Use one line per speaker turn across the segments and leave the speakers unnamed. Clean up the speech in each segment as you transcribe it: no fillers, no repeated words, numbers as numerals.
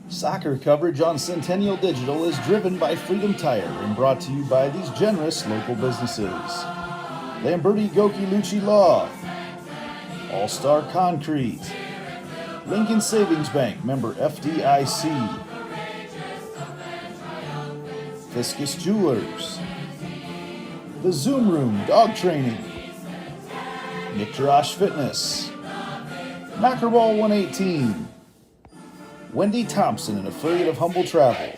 Soccer coverage on Centennial Digital is driven by Freedom Tire and brought to you by these generous local businesses. Lamberti Goki Lucci Law, All Star Concrete, Lincoln Savings Bank, member FDIC, Fiscus Jewelers, The Zoom Room Dog Training, Nick Jarash Fitness, Knockerball 118, Wendy Thompson, an affiliate of Humble Travel,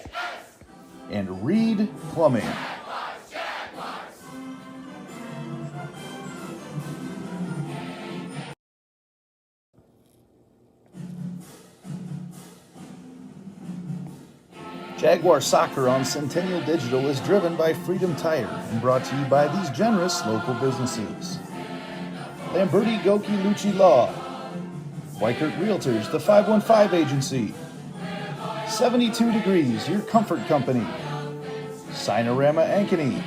and Reed Plumbing. Jaguar Soccer on Centennial Digital is driven by Freedom Tire and brought to you by these generous local businesses. Lamberti Goki Lucci Law, Weichert Realtors, the 515 Agency, 72 Degrees, your comfort company, Sinorama Ankeny,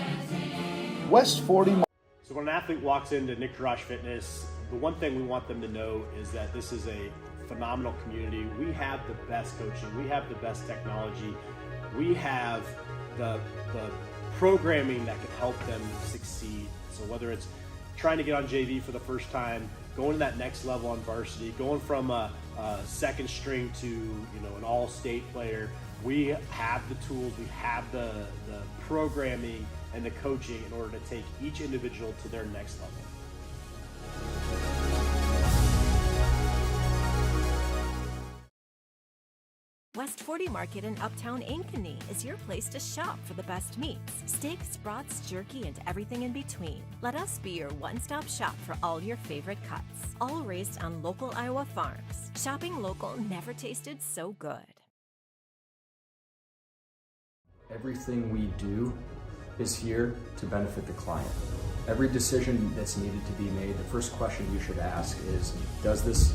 West 40.
So when an athlete walks into Nick Jarash Fitness, the one thing we want them to know is that this is a phenomenal community. We have the best coaching, we have the best technology, we have the programming that can help them succeed. So whether it's trying to get on JV for the first time, going to that next level on varsity, going from a second string to an all-state player, we have the tools, we have the programming and the coaching in order to take each individual to their next level.
West 40 Market in Uptown Ankeny is your place to shop for the best meats, steaks, brats, jerky, and everything in between. Let us be your one-stop shop for all your favorite cuts, all raised on local Iowa farms. Shopping local never tasted so good.
Everything we do is here to benefit the client. Every decision that's needed to be made, the first question you should ask is, does this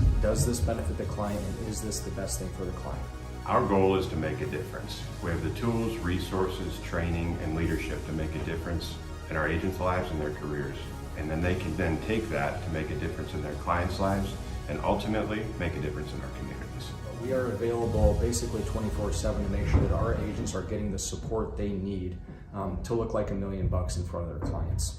benefit the client, and is this the best thing for the client?
Our goal is to make a difference. We have the tools, resources, training, and leadership to make a difference in our agents' lives and their careers. And then they can then take that to make a difference in their clients' lives and ultimately make a difference in our communities.
We are available basically 24/7 to make sure that our agents are getting the support they need to look like $1 million in front of their clients.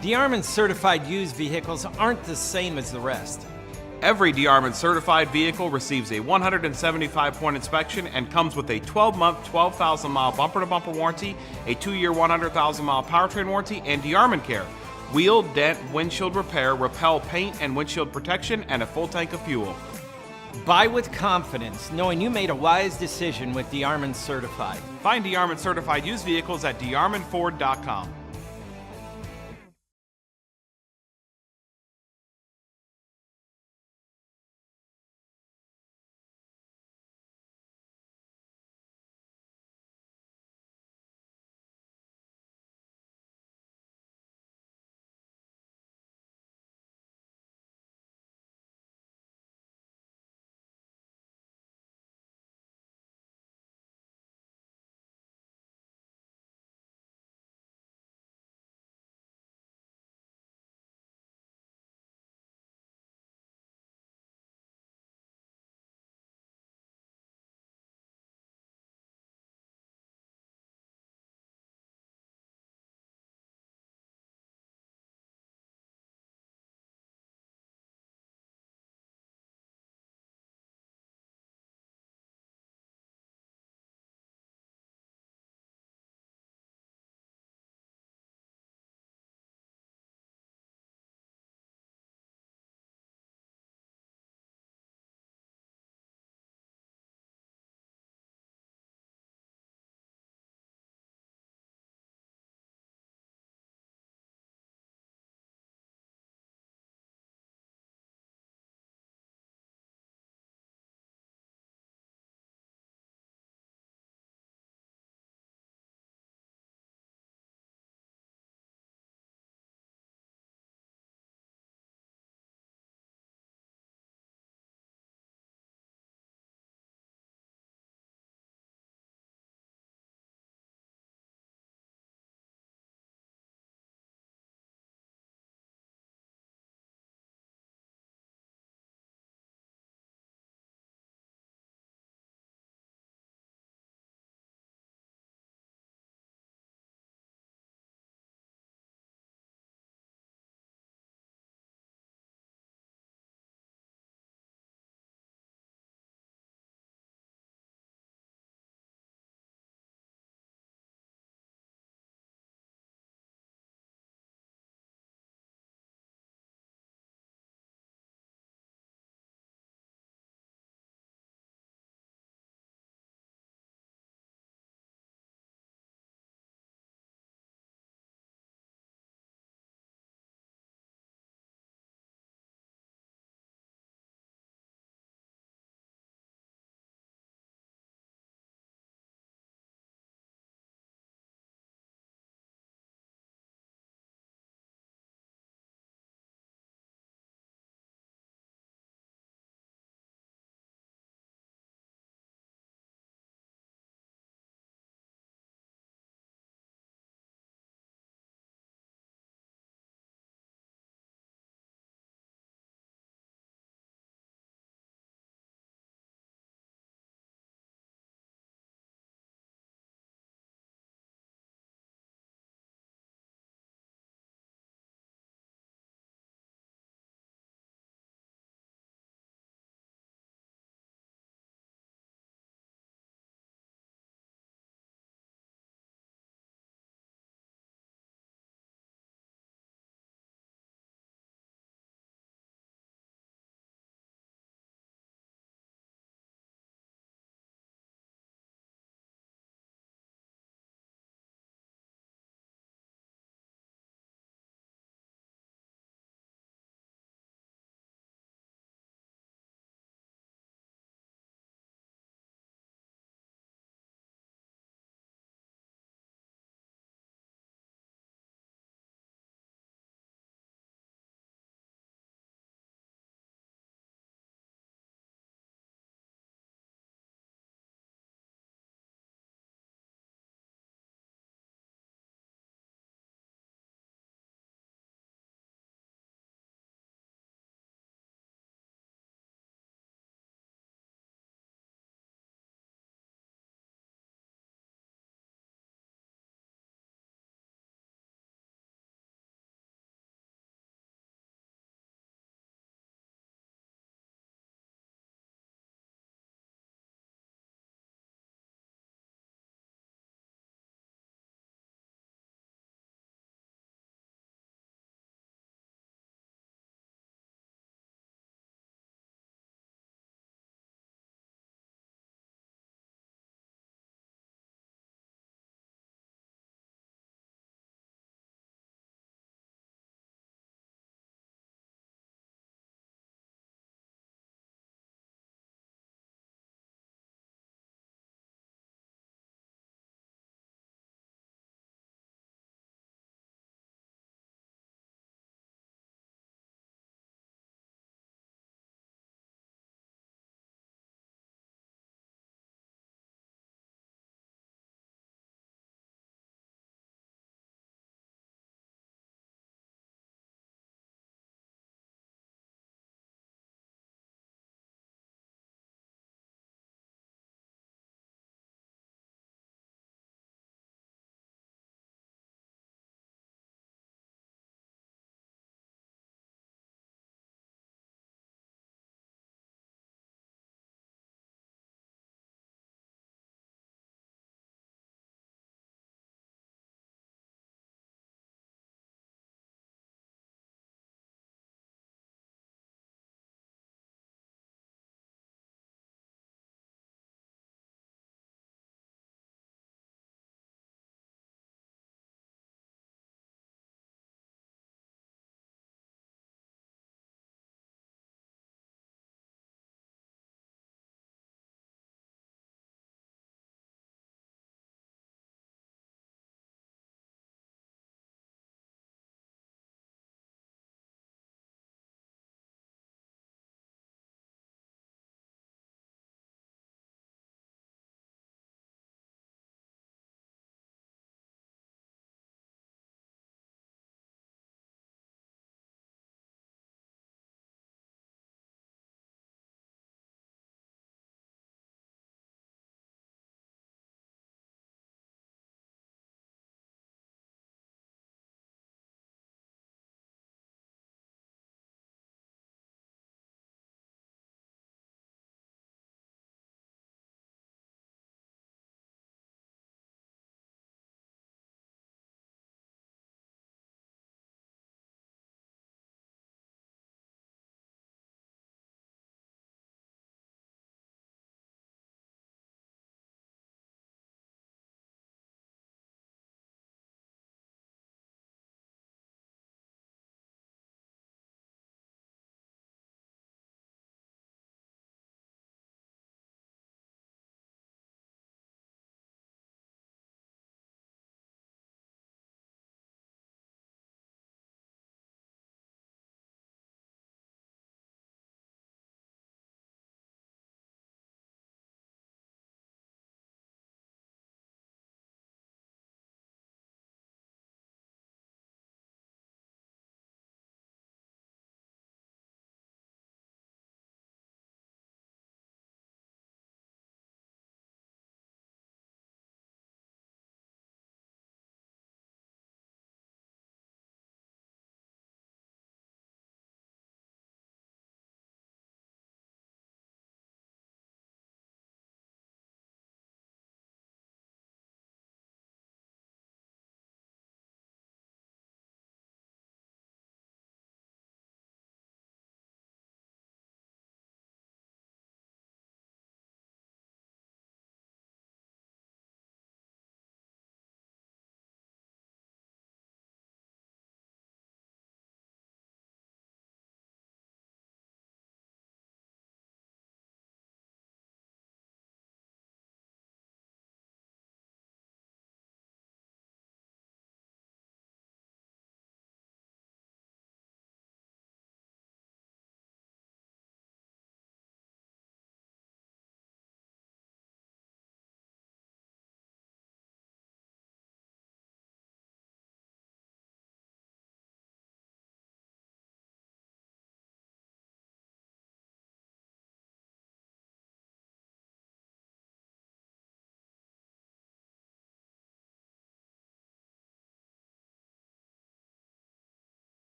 DeArmond certified used vehicles aren't the same as the rest.
Every DeArmond certified vehicle receives a 175-point inspection and comes with a 12-month, 12,000-mile bumper-to-bumper warranty, a 2-year, 100,000-mile powertrain warranty, and DeArmond Care. Wheel, dent, windshield repair, repel paint and windshield protection, and a full tank of fuel.
Buy with confidence, knowing you made a wise decision with DeArmond Certified.
Find DeArmond certified used vehicles at DeArmondFord.com.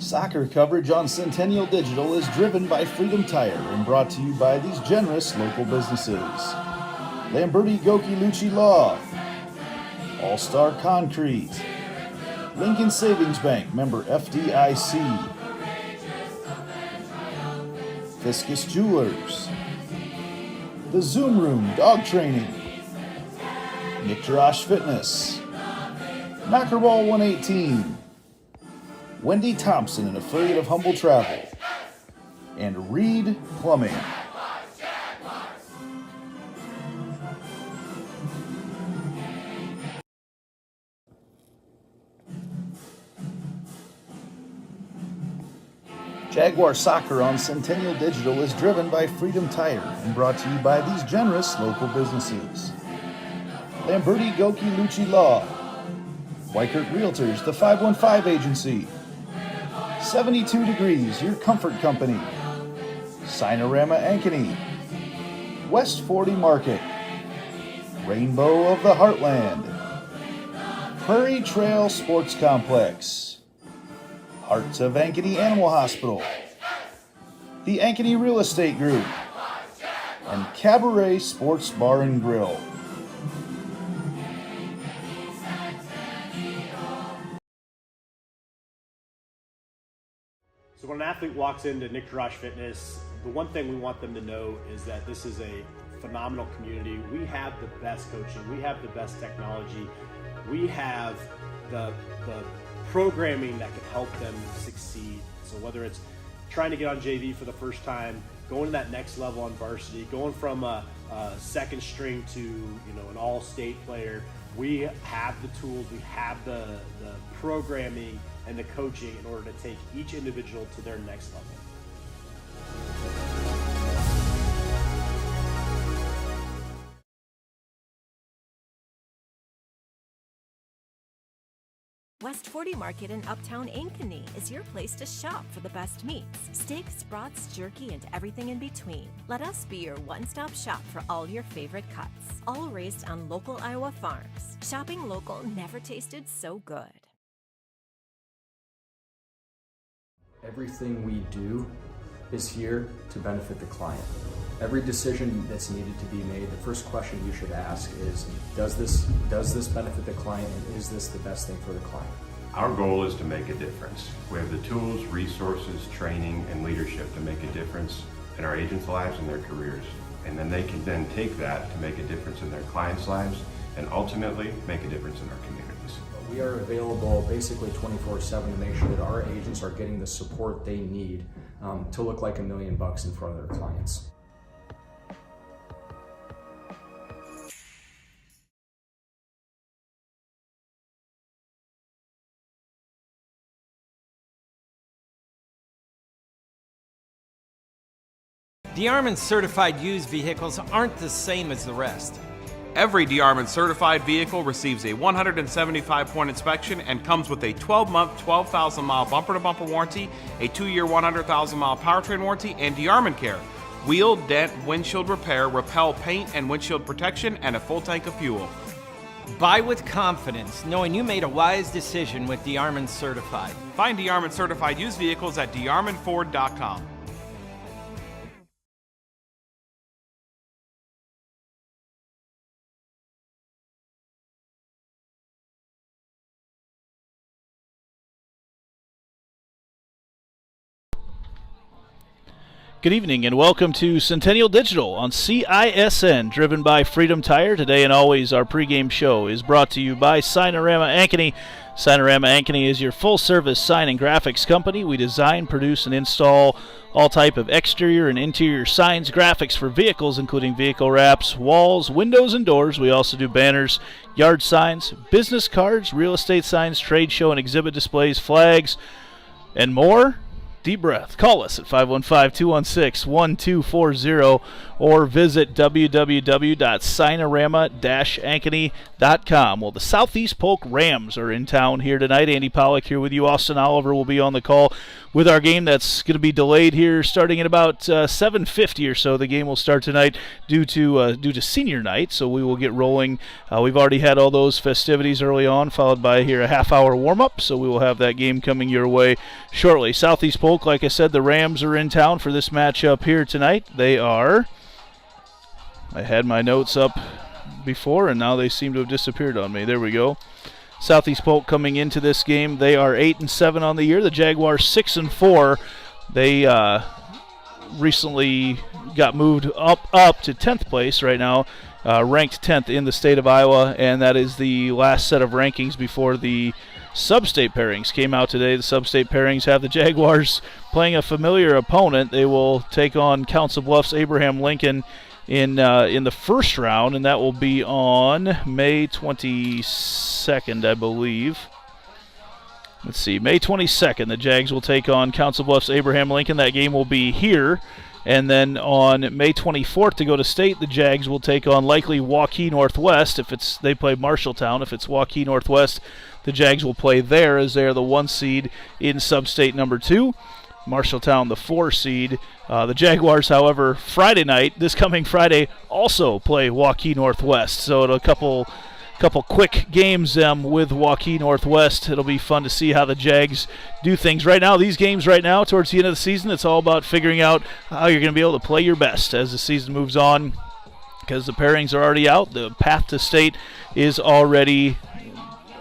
Soccer coverage on Centennial Digital is driven by Freedom Tire and brought to you by these generous local businesses. Lamberti Goki Lucci Law, All-Star Concrete, Lincoln Savings Bank, member FDIC, Fiscus Jewelers, The Zoom Room Dog Training, Nick Jarash Fitness, Knockerball 118, Wendy Thompson, an affiliate of Humble Travel, and Reed Plumbing. Jaguar Soccer on Centennial Digital is driven by Freedom Tire and brought to you by these generous local businesses. Lamberti Goki Lucci Law, Weichert Realtors, the 515 Agency, 72 Degrees, your comfort company, Cinerama Ankeny, West 40 Market, Rainbow of the Heartland, Prairie Trail Sports Complex, Hearts of Ankeny Animal Hospital, the Ankeny Real Estate Group, and Cabaret Sports Bar and Grill.
So when an athlete walks into Nick Jarash Fitness, the one thing we want them to know is that this is a phenomenal community. We have the best coaching, we have the best technology, we have the programming that can help them succeed. So whether it's trying to get on JV for the first time, going to that next level on varsity, going from a second string to an all-state player, we have the tools, we have the programming and the coaching in order to take each individual to their next level.
West 40 Market in Uptown Ankeny is your place to shop for the best meats, steaks, brats, jerky, and everything in between. Let us be your one-stop shop for all your favorite cuts, all raised on local Iowa farms. Shopping local never tasted so good.
Everything we do is here to benefit the client. Every decision that's needed to be made, the first question you should ask is, does this benefit the client, and is this the best thing for the client?
Our goal is to make a difference. We have the tools, resources, training, and leadership to make a difference in our agents' lives and their careers. And then they can then take that to make a difference in their clients' lives and ultimately make a difference in our communities.
We are available basically 24/7 to make sure that our agents are getting the support they need to look like $1 million in front of their clients.
DeArmond certified used vehicles aren't the same as the rest.
Every DeArmond certified vehicle receives a 175-point inspection and comes with a 12-month, 12,000-mile bumper-to-bumper warranty, a 2-year, 100,000-mile powertrain warranty, and DeArmond Care. Wheel, dent, windshield repair, repel paint and windshield protection, and a full tank of fuel.
Buy with confidence, knowing you made a wise decision with DeArmond certified.
Find DeArmond certified used vehicles at DeArmondFord.com.
Good evening and welcome to Centennial Digital on CISN, driven by Freedom Tire. Today and always our pregame show is brought to you by Cinerama Ankeny. Cinerama Ankeny is your full-service sign and graphics company. We design, produce, and install all type of exterior and interior signs, graphics for vehicles, including vehicle wraps, walls, windows, and doors. We also do banners, yard signs, business cards, real estate signs, trade show and exhibit displays, flags, and more. deep breath. Call us at 515-216-1240 or visit www.cinerama-ankeny.com. Well, the Southeast Polk Rams are in town here tonight. Andy Pollock here with you. Austin Oliver will be on the call with our game that's going to be delayed here starting at about 7:50 or so. The game will start tonight due to senior night, so we will get rolling. We've already had all those festivities early on, followed by here a half-hour warm-up, so we will have that game coming your way shortly. Southeast Polk, like I said, the Rams are in town for this matchup here tonight. They are... I had my notes up before, and now they seem to have disappeared on me. There we go. Southeast Polk coming into this game, they are 8-7 on the year. The Jaguars 6-4. They recently got moved up to 10th place right now, ranked 10th in the state of Iowa, and that is the last set of rankings before the sub-state pairings came out today. The sub-state pairings have the Jaguars playing a familiar opponent. They will take on Council Bluffs Abraham Lincoln in the first round, and that will be on May 22nd, I believe. Let's see, May 22nd, the Jags will take on Council Bluffs Abraham Lincoln. That game will be here. And then on May 24th to go to state, the Jags will take on likely Waukee Northwest. They play Marshalltown. If it's Waukee Northwest, the Jags will play there as they are the 1 seed in sub-state number 2. Marshalltown, the 4 seed. The Jaguars, however, Friday night, this coming Friday, also play Waukee Northwest. So a couple quick games with Waukee Northwest. It'll be fun to see how the Jags do things. Right now, these games right now, towards the end of the season, it's all about figuring out how you're going to be able to play your best as the season moves on, because the pairings are already out. The path to state is already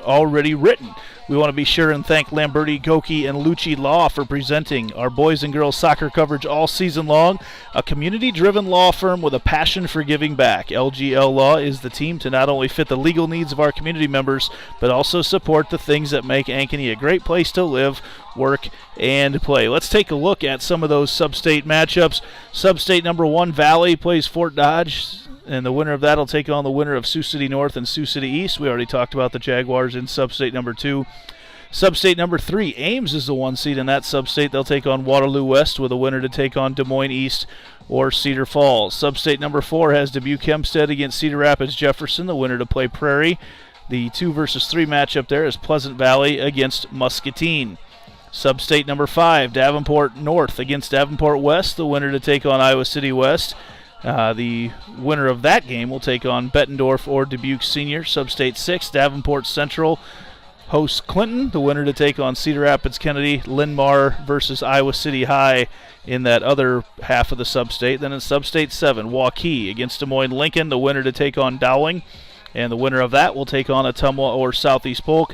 written. We want to be sure and thank Lamberti, Goki, and Lucci Law for presenting our boys and girls soccer coverage all season long. A community-driven law firm with a passion for giving back. LGL Law is the team to not only fit the legal needs of our community members, but also support the things that make Ankeny a great place to live, work, and play. Let's take a look at some of those sub-state matchups. Sub-state number 1, Valley plays Fort Dodge, and the winner of that will take on the winner of Sioux City North and Sioux City East. We already talked about the Jaguars in sub-state number 2. Sub-state number 3, Ames is the 1 seed in that sub-state. They'll take on Waterloo West with a winner to take on Des Moines East or Cedar Falls. Sub-state number 4 has Dubuque Hempstead against Cedar Rapids Jefferson, the winner to play Prairie. The 2 versus 3 matchup there is Pleasant Valley against Muscatine. Sub-state number 5, Davenport North against Davenport West, the winner to take on Iowa City West. The winner of that game will take on Bettendorf or Dubuque Senior. Sub-state 6, Davenport Central hosts Clinton, the winner to take on Cedar Rapids Kennedy. Linn-Mar versus Iowa City High in that other half of the sub-state. Then in sub-state 7, Waukee against Des Moines Lincoln, the winner to take on Dowling. And the winner of that will take on Ottumwa or Southeast Polk.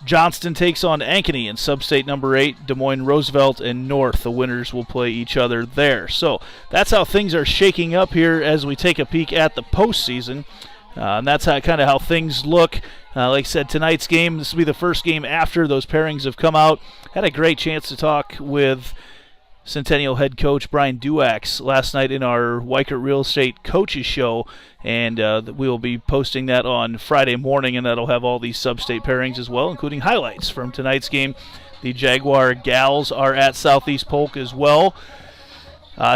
Johnston takes on Ankeny in sub-state number 8. Des Moines Roosevelt and North, the winners will play each other there. So that's how things are shaking up here as we take a peek at the postseason. And that's kind of how things look. Like I said, tonight's game, this will be the first game after those pairings have come out. Had a great chance to talk with Centennial head coach Brian Duax last night in our Weichert Real Estate Coaches Show, and we will be posting that on Friday morning, and that'll have all these sub-state pairings as well, including highlights from tonight's game. The Jaguar Gals are at Southeast Polk as well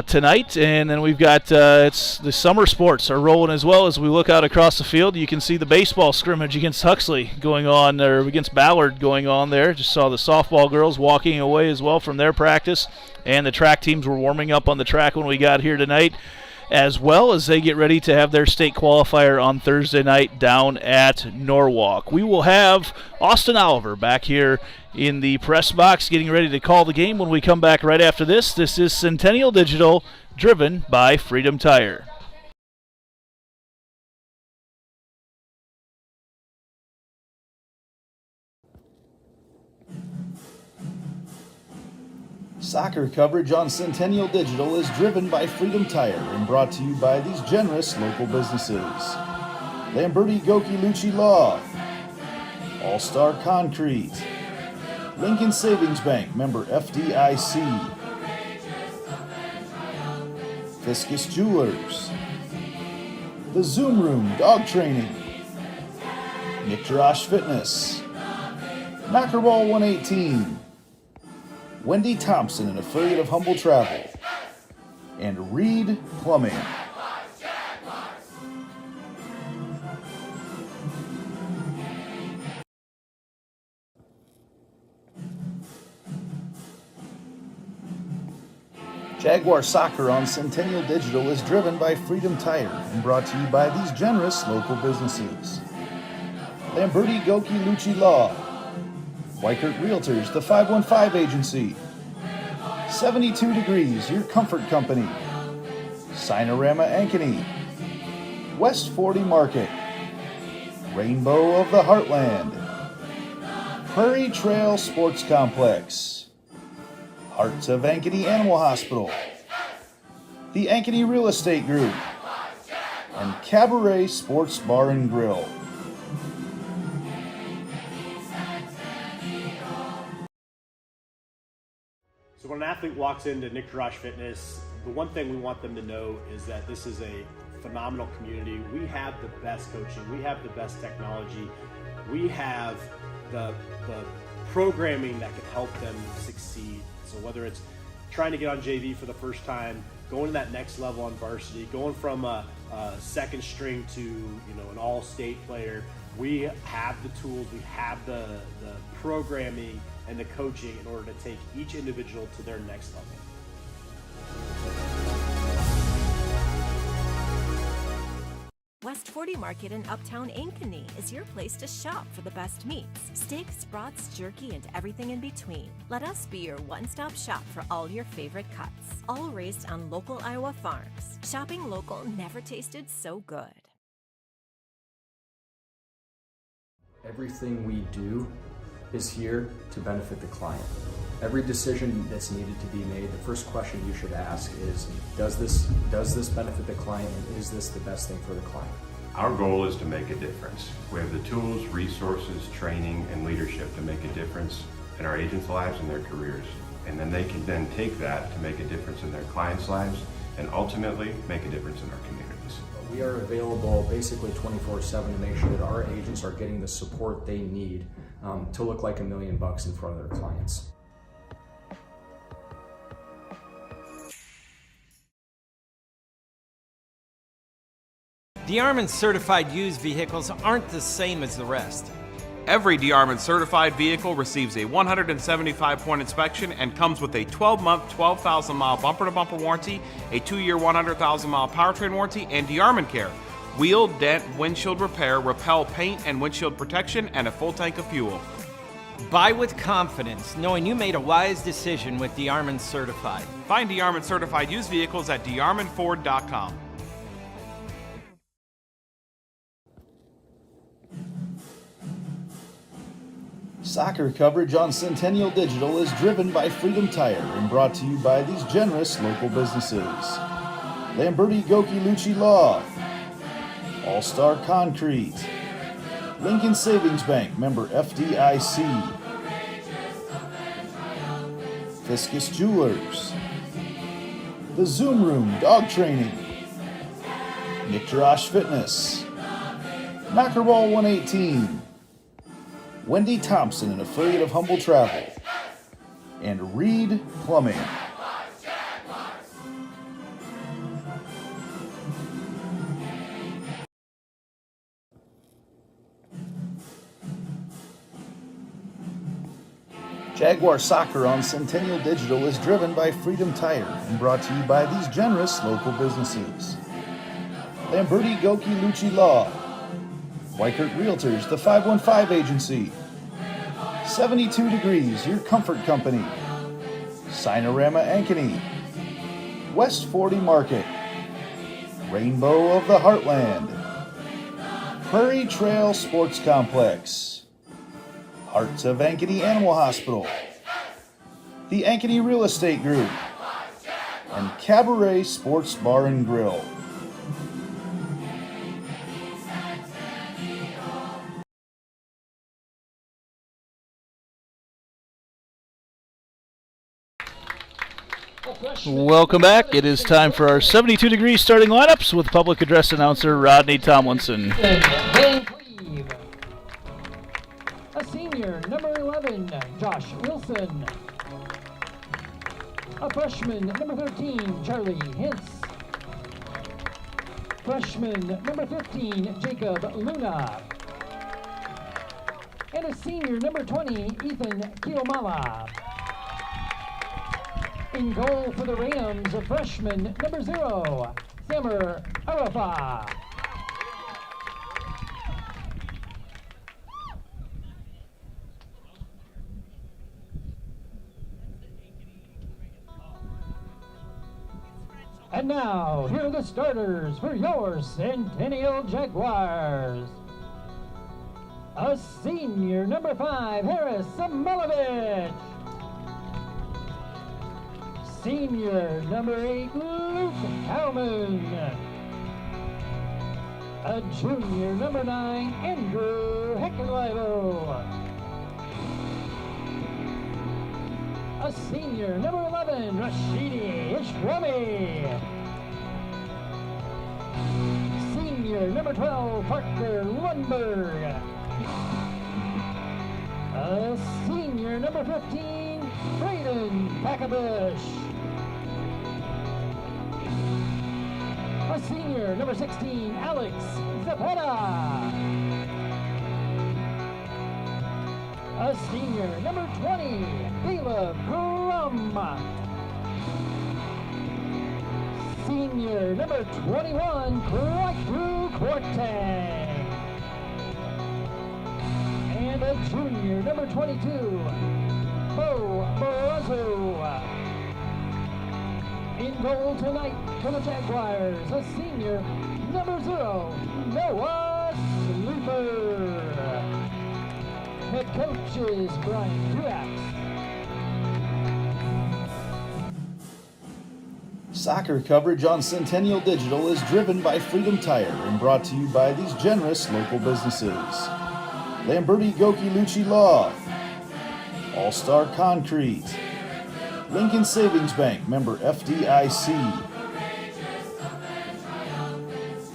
tonight, and then we've got it's the summer sports are rolling as well. As we look out across the field, you can see the baseball scrimmage against Huxley going on, or against Ballard going on there. Just saw the softball girls walking away as well from their practice, and the track teams were warming up on the track when we got here tonight, as well as they get ready to have their state qualifier on Thursday night down at Norwalk. We will have Austin Oliver back here in the press box getting ready to call the game when we come back right after this. This is Centennial Digital, driven by Freedom Tire.
Soccer coverage on Centennial Digital is driven by Freedom Tire and brought to you by these generous local businesses. Lamberti Goki Lucci Law, All-Star Concrete, Lincoln Savings Bank, member FDIC, Fiscus Jewelers, The Zoom Room Dog Training, Nick Jarash Fitness, Mackerball 118, Wendy Thompson, an affiliate of Humble Travel, and Reed Plumbing. Jaguar Soccer on Centennial Digital is driven by Freedom Tire and brought to you by these generous local businesses. Lamberti Goki Lucci Law, Weichert Realtors, the 515 Agency, 72 Degrees, your comfort company, Cinerama Ankeny, West 40 Market, Rainbow of the Heartland, Prairie Trail Sports Complex, Hearts of Ankeny Animal Hospital, the Ankeny Real Estate Group, and Cabaret Sports Bar and Grill.
So when an athlete walks into Nick Garage Fitness, the one thing we want them to know is that this is a phenomenal community. We have the best coaching, we have the best technology, we have the programming that can help them succeed. So whether it's trying to get on JV for the first time, going to that next level on varsity, going from a second string to an all-state player, we have the tools, we have the programming and the coaching in order to take each individual to their next level.
West 40 Market in Uptown Ankeny is your place to shop for the best meats, steaks, brats, jerky, and everything in between. Let us be your one-stop shop for all your favorite cuts, all raised on local Iowa farms. Shopping local never tasted so good.
Everything we do is here to benefit the client. Every decision that's needed to be made, the first question you should ask is, does this benefit the client, and is this the best thing for the client?
Our goal is to make a difference. We have the tools, resources, training, and leadership to make a difference in our agents' lives and their careers. And then they can then take that to make a difference in their clients' lives and ultimately make a difference in our communities.
We are available basically 24/7 to make sure that our agents are getting the support they need to look like $1 million in front of their clients.
DeArmond certified used vehicles aren't the same as the rest.
Every DeArmond certified vehicle receives a 175-point inspection and comes with a 12-month, 12,000-mile bumper-to-bumper warranty, a 2-year, 100,000-mile powertrain warranty, and DeArmond Care. Wheel, dent, windshield repair, repel paint and windshield protection, and a full tank of fuel.
Buy with confidence, knowing you made a wise decision with DeArmond Certified.
Find DeArmond certified used vehicles at DeArmondFord.com.
Soccer coverage on Centennial Digital is driven by Freedom Tire and brought to you by these generous local businesses. Lamberti Goki Lucci Law, All-Star Concrete, Lincoln Savings Bank, member FDIC, Fiscus Jewelers, The Zoom Room Dog Training, Nick Garage Fitness, Knockerball 118, Wendy Thompson, an affiliate of Humble Travel, and Reed Plumbing. Jaguar Soccer on Centennial Digital is driven by Freedom Tire and brought to you by these generous local businesses. Lamberti Goki Lucci Law, Weichert Realtors, the 515 Agency, 72 Degrees, your comfort company, Cinerama Ankeny, West 40 Market, Rainbow of the Heartland, Prairie Trail Sports Complex, Hearts of Ankeny Animal Hospital, the Ankeny Real Estate Group, and Cabaret Sports Bar and Grill.
Welcome back. It is time for our 72 degree starting lineups with public address announcer Rodney Tomlinson.
Van Cleve. A senior, number 11, Josh Wilson. A freshman, number 13, Charlie Hintz. Freshman, number 15, Jacob Luna. And a senior, number 20, Ethan Kiomala. In goal for the Rams, a freshman, number 0, Samer Arafa. And now, here are the starters for your Centennial Jaguars. A senior, number 5, Harris Samolovich. Senior, number 8, Luke Cowman. A junior, number 9, Andrew Heckenleibel. A senior, number 11, Rashidi Ishwami. Senior, number 12, Parker Lundberg. A senior, number 15, Braden Packabush. A senior, number 16, Alex Zapata. A senior, number 20, Caleb Crum. Senior, number 21, Drew Cortang. And a junior, number 22, Bo Barroso. In goal tonight for the Jaguars, a senior, number 0, Noah Sleeper. Head coach is Brian Duax.
Soccer coverage on Centennial Digital is driven by Freedom Tire and brought to you by these generous local businesses. Lamberti Goki Lucci Law, All-Star Concrete, Lincoln Savings Bank, member FDIC,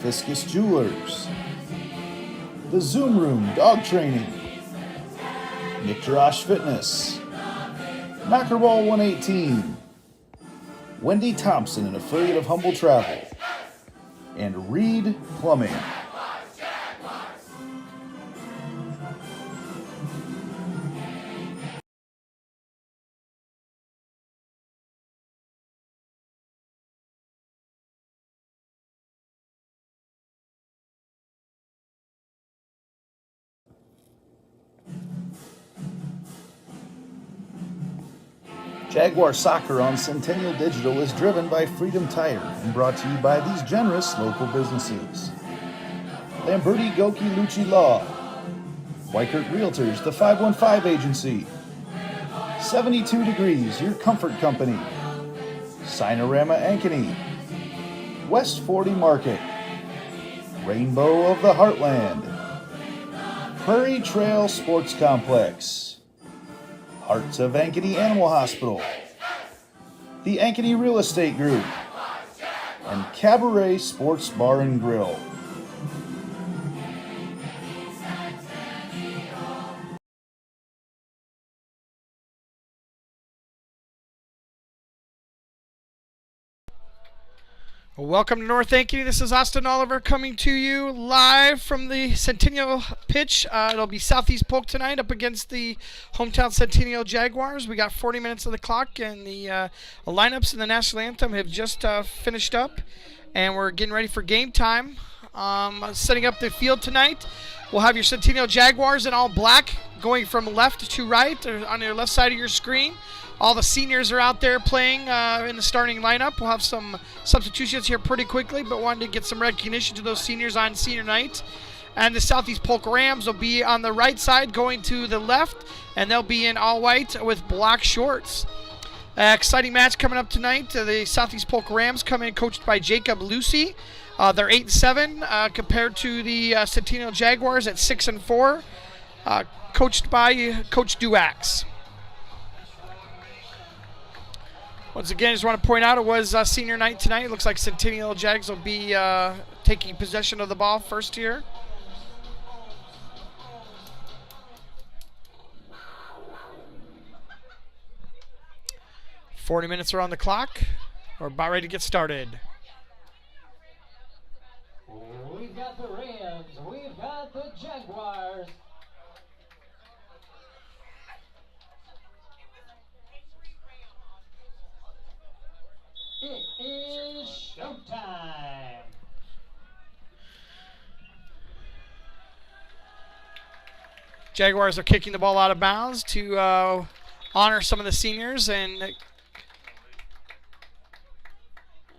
Fiscus Jewelers, The Zoom Room Dog Training, Nick Jarash Fitness, Knockerball 118, Wendy Thompson, an affiliate of Humble Travel, and Reed Plumbing. Jaguar Soccer on Centennial Digital is driven by Freedom Tire and brought to you by these generous local businesses. Lamberti Goki Lucci Law, Weichert Realtors, the 515 Agency, 72 Degrees, your comfort company, Cinerama Ankeny, West 40 Market, Rainbow of the Heartland, Prairie Trail Sports Complex, Hearts of Ankeny Animal Hospital, the Ankeny Real Estate Group, and Cabaret Sports Bar and Grill.
Welcome to North Ankeny. This is Austin Oliver coming to you live from the Centennial pitch. It'll be Southeast Polk tonight up against the hometown Centennial Jaguars. We got 40 minutes of the clock, and the lineups in the national anthem have just finished up, and we're getting ready for game time. Setting up the field tonight, we'll have your Centennial Jaguars in all black going from left to right on your left side of your screen. All the seniors are out there playing in the starting lineup. We'll have some substitutions here pretty quickly, but wanted to get some recognition to those seniors on senior night. And the Southeast Polk Rams will be on the right side going to the left, and they'll be in all white with black shorts. Exciting match coming up tonight. The Southeast Polk Rams come in coached by Jacob Lucy. They're 8-7 compared to the Centennial Jaguars at 6-4, coached by Coach Duax. Once again, I just want to point out it was senior night tonight. It looks like Centennial Jags will be taking possession of the ball first here. 40 minutes are on the clock. We're about ready to get started.
We've got the Rams. We've got the Jaguars. It is showtime.
Jaguars are kicking the ball out of bounds to honor some of the seniors, and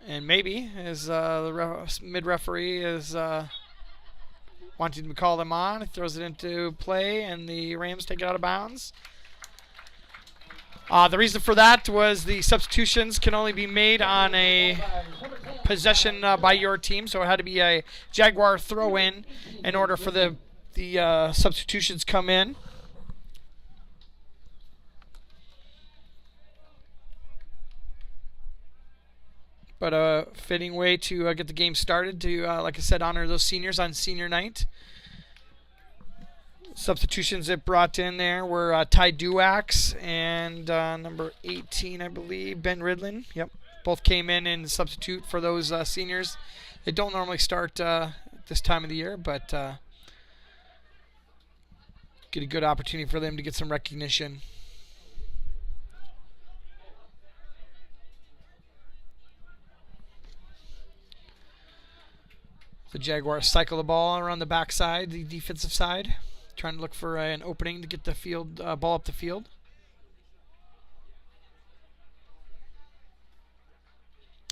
maybe as the mid-referee is wanting to call them on, he throws it into play, and the Rams take it out of bounds. The reason for that was the substitutions can only be made on a possession by your team, so it had to be a Jaguar throw-in order for the substitutions come in. But a fitting way to get the game started to, like I said, honor those seniors on senior night. Substitutions that brought in there were Ty Duax and number 18, I believe, Ben Ridlin. Yep, both came in and substitute for those seniors. They don't normally start this time of the year, but get a good opportunity for them to get some recognition. The Jaguars cycle the ball around the backside, the defensive side, trying to look for an opening to get the field ball up the field.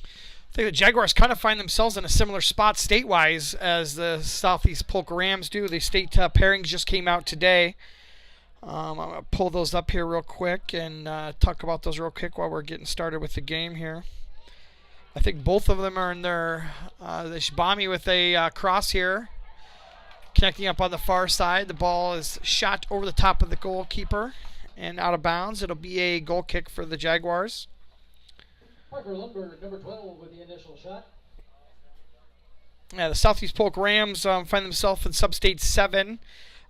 I think the Jaguars kind of find themselves in a similar spot state-wise as the Southeast Polk Rams do. The state pairings just came out today. I'm going to pull those up here real quick and talk about those real quick while we're getting started with the game here. I think both of them are in their Shabami with a cross here, connecting up on the far side. The ball is shot over the top of the goalkeeper and out of bounds. It'll be a goal kick for the Jaguars.
Parker Lundberg, number 12, with the initial shot.
Yeah, the Southeast Polk Rams find themselves in Sub-State 7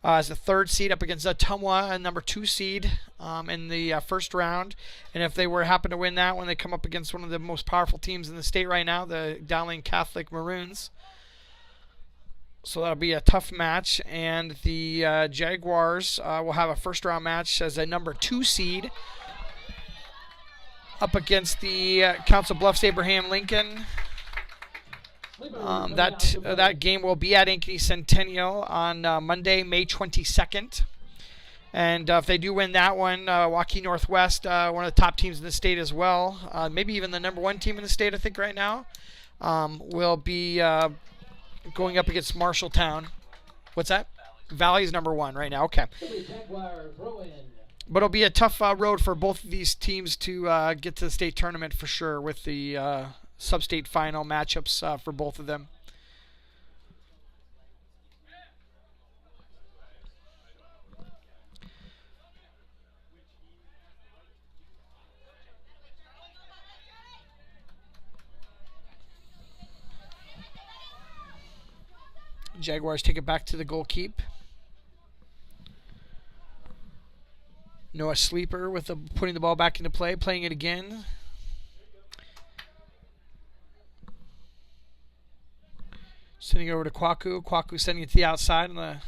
as the third seed up against Ottumwa, a number 2 seed in the first round. And if they happen to win that one, they come up against one of the most powerful teams in the state right now, the Dowling Catholic Maroons. So that'll be a tough match. And the Jaguars will have a first-round match as a number 2 seed up against the Council Bluffs Abraham Lincoln. That game will be at Ankeny Centennial on Monday, May 22nd. And if they do win that one, Waukee Northwest, one of the top teams in the state as well, maybe even the number 1 team in the state, I think, right now, will be going up against Marshalltown. What's that? Valley's number 1 right now. Okay. But it'll be a tough road for both of these teams to get to the state tournament for sure, with the sub-state final matchups for both of them. Jaguars take it back to the goal keep. Noah Sleeper with putting the ball back into play, playing it again. Sending it over to Kwaku. Kwaku sending it to the outside, and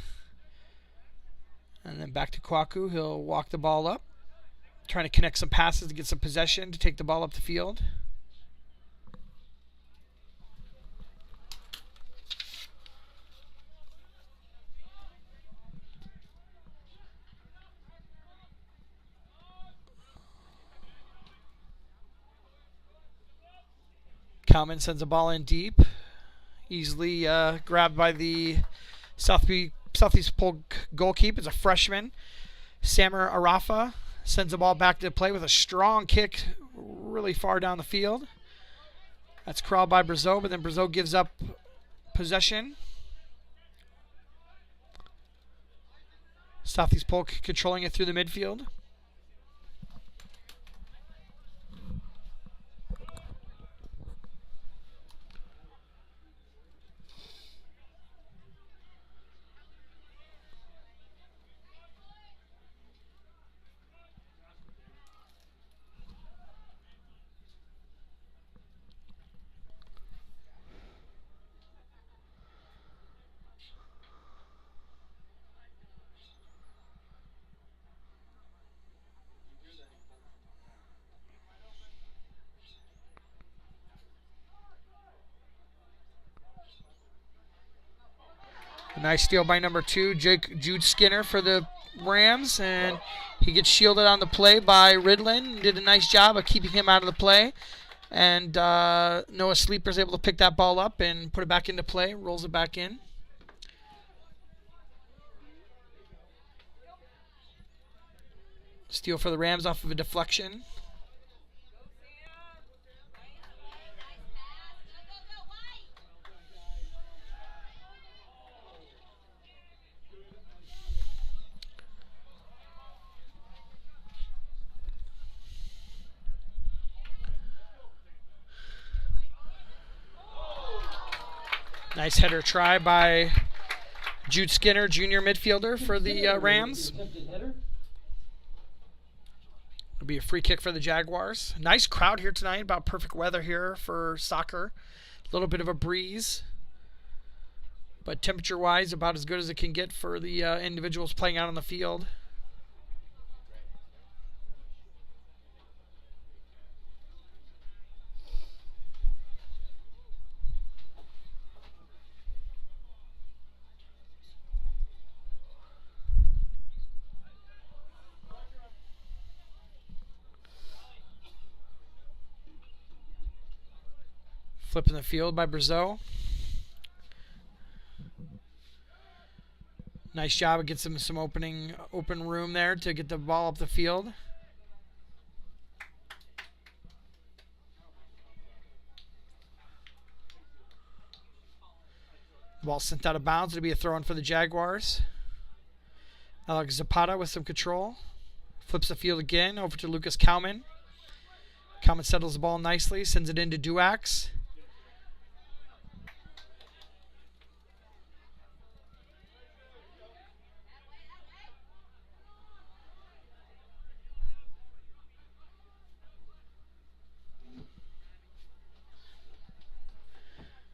then back to Kwaku. He'll walk the ball up, trying to connect some passes to get some possession to take the ball up the field. Kalman sends a ball in deep. Easily grabbed by the Southeast Polk goalkeeper. It's a freshman. Samir Arafa sends the ball back to play with a strong kick really far down the field. That's crawled by Brazeau, but then Brazeau gives up possession. Southeast Polk controlling it through the midfield. Nice steal by number 2, Jude Skinner for the Rams, and he gets shielded on the play by Ridlin. Did a nice job of keeping him out of the play. And Noah Sleeper's able to pick that ball up and put it back into play, rolls it back in. Steal for the Rams off of a deflection. Nice header try by Jude Skinner, junior midfielder for the Rams. It'll be a free kick for the Jaguars. Nice crowd here tonight. About perfect weather here for soccer. A little bit of a breeze, but temperature-wise, about as good as it can get for the individuals playing out on the field. Flipping the field by Brazeau. Nice job. It gets him some open room there to get the ball up the field. Ball sent out of bounds. It'll be a throw-in for the Jaguars. Alex Zapata with some control. Flips the field again over to Lucas Cowman. Cowman settles the ball nicely. Sends it into Duax.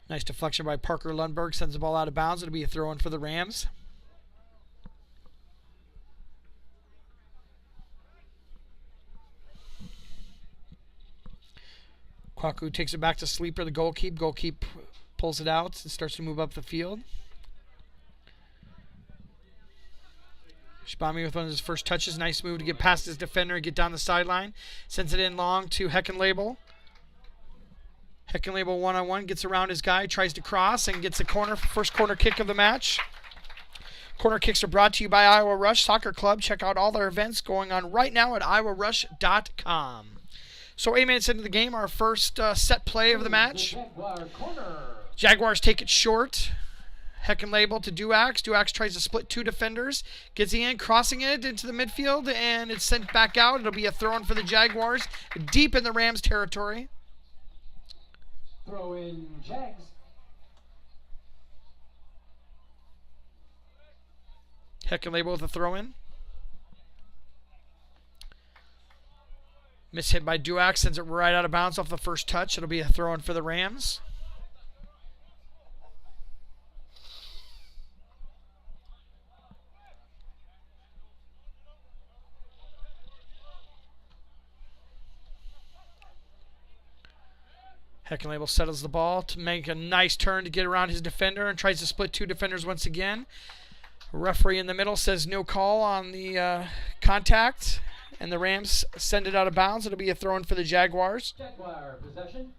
Nice deflection by Parker Lundberg. Sends the ball out of bounds. It'll be a throw-in for the Rams. Kwaku takes it back to Sleeper, the goalkeep. Goalkeep pulls it out and starts to move up the field. Shibami with one of his first touches. Nice move to get past his defender and get down the sideline. Sends it in long to Heckenlabel. Heckenlabel one-on-one, gets around his guy, tries to cross, and gets a corner, first corner kick of the match. Corner kicks are brought to you by Iowa Rush Soccer Club. Check out all their events going on right now at iowarush.com. So 8 minutes into the game, our first set play of the match. Jaguars take it short. Heckenlabel to Duax. Duax tries to split 2 defenders. Gets in, crossing it into the midfield, and it's sent back out. It'll be a throw-in for the Jaguars, deep in the Rams' territory.
Throw in Jags.
Heckenlabel with a throw-in. Miss hit by Duax, sends it right out of bounds off the first touch. It'll be a throw-in for the Rams. Heckenlabel settles the ball to make a nice turn to get around his defender and tries to split 2 defenders once again. A referee in the middle says no call on the contact, and the Rams send it out of bounds. It'll be a throw-in for the Jaguars.
Jaguar possession.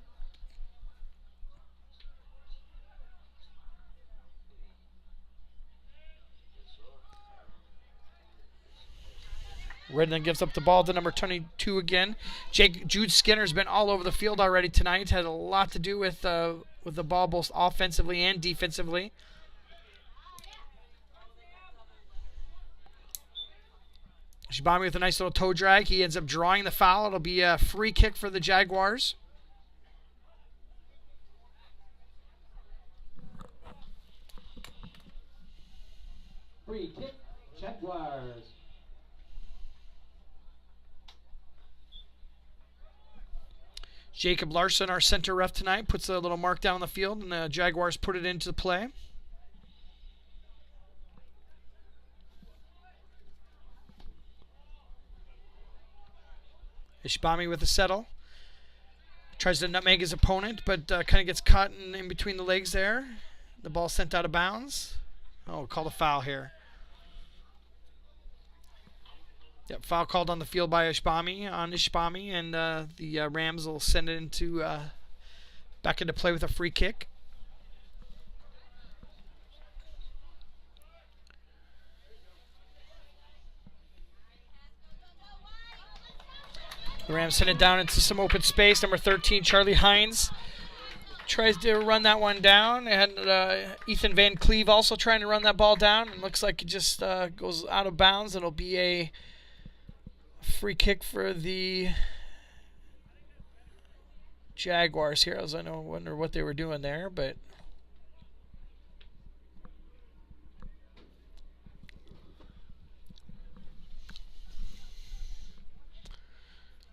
Redden gives up the ball to number 22 again. Jude Skinner's been all over the field already tonight. Had a lot to do with the ball both offensively and defensively. Shibami with a nice little toe drag. He ends up drawing the foul. It'll be a free kick for the Jaguars.
Free kick, Jaguars.
Jacob Larson, our center ref tonight, puts a little mark down on the field, and the Jaguars put it into play. Ishbami with a settle. Tries to nutmeg his opponent, but kind of gets caught in between the legs there. The ball sent out of bounds. Oh, called a foul here. Yep, foul called on the field by Ishbami, and the Rams will send it into back into play with a free kick. The Rams send it down into some open space. Number 13, Charlie Hines, tries to run that one down. And Ethan Van Cleve also trying to run that ball down. It looks like it just goes out of bounds. It'll be a free kick for the Jaguars here. I wonder what they were doing there, but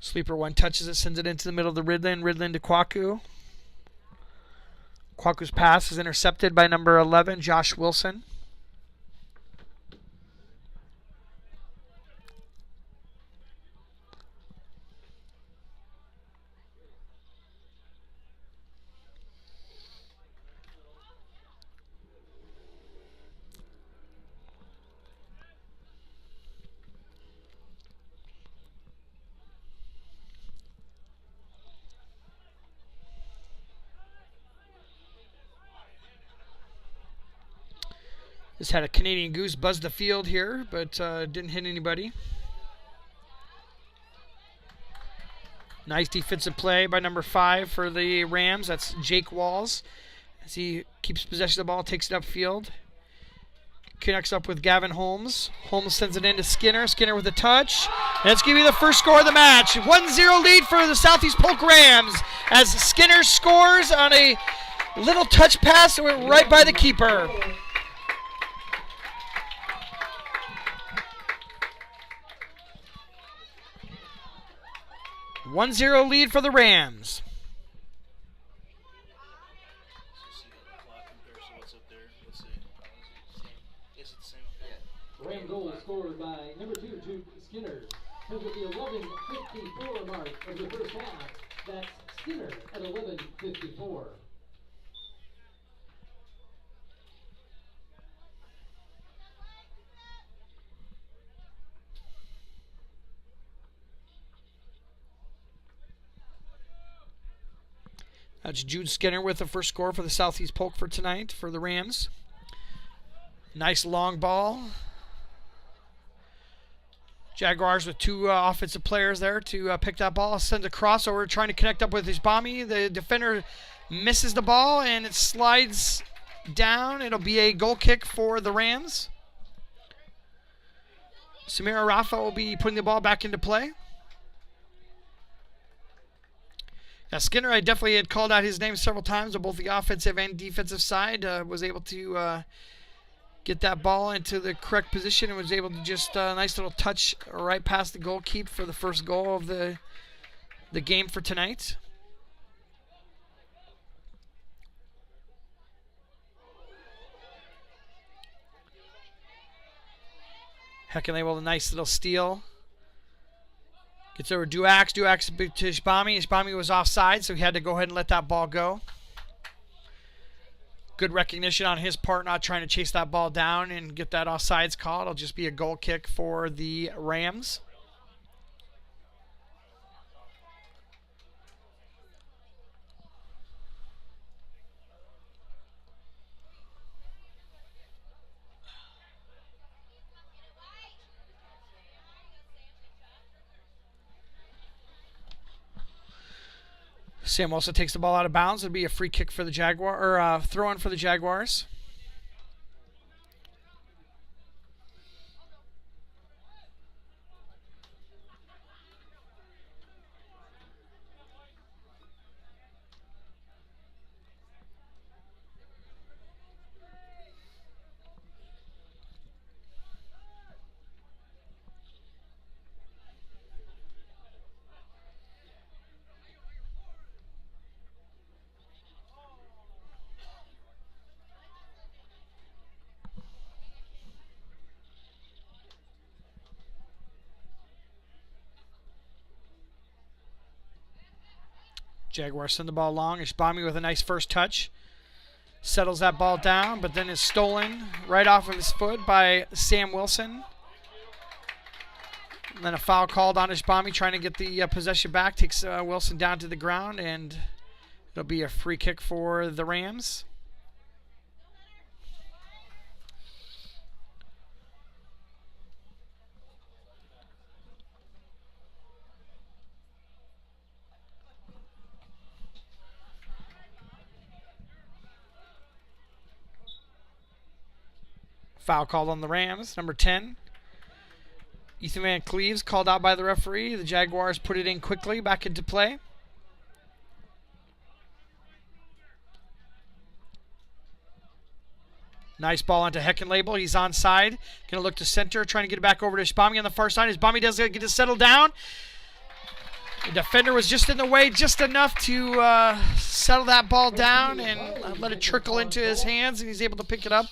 Sleeper one touches it, sends it into the middle of the Ridland. Ridland to Kwaku. Kwaku's pass is intercepted by number 11, Josh Wilson. Just had a Canadian Goose buzz the field here, but didn't hit anybody. Nice defensive play by number 5 for the Rams. That's Jake Walls. As he keeps possession of the ball, takes it upfield. Connects up with Gavin Holmes. Holmes sends it in to Skinner. Skinner with a touch. And it's going to be the first score of the match. 1-0 lead for the Southeast Polk Rams as Skinner scores on a little touch pass that went right by the keeper. 1-0 lead for the Rams.
Ram goal scored by number 2, Jude Skinner. Comes at the 11:54 mark of the first half. That's Skinner at 11:54.
That's Jude Skinner with the first score for the Southeast Polk for tonight for the Rams. Nice long ball. Jaguars with 2 offensive players there to pick that ball. Sends a crossover, trying to connect up with Ishbami. The defender misses the ball, and it slides down. It'll be a goal kick for the Rams. Samira Rafa will be putting the ball back into play. Now, Skinner, I definitely had called out his name several times on both the offensive and defensive side. Was able to get that ball into the correct position and was able to just nice little touch right past the goalkeeper for the first goal of the game for tonight. Heckenley with a nice little steal. Gets over Duax. Duax to Ishbami. Ishbami was offside, so he had to go ahead and let that ball go. Good recognition on his part, not trying to chase that ball down and get that offsides call. It'll just be a goal kick for the Rams. Sam also takes the ball out of bounds. It'll be a free kick for the Jaguar, or throw-in for the Jaguars. Jaguars send the ball long. Ishbami with a nice first touch. Settles that ball down, but then is stolen right off of his foot by Sam Wilson. And then a foul called on Ishbami trying to get the possession back. Takes Wilson down to the ground, and it'll be a free kick for the Rams. Foul called on the Rams, number 10. Ethan Van Cleves called out by the referee. The Jaguars put it in quickly, back into play. Nice ball onto Heckenlabel. He's onside. Going to look to center, trying to get it back over to Ishbami on the far side. Ishbami does get to settle down. The defender was just in the way, just enough to settle that ball down and let it trickle into his hands, and he's able to pick it up.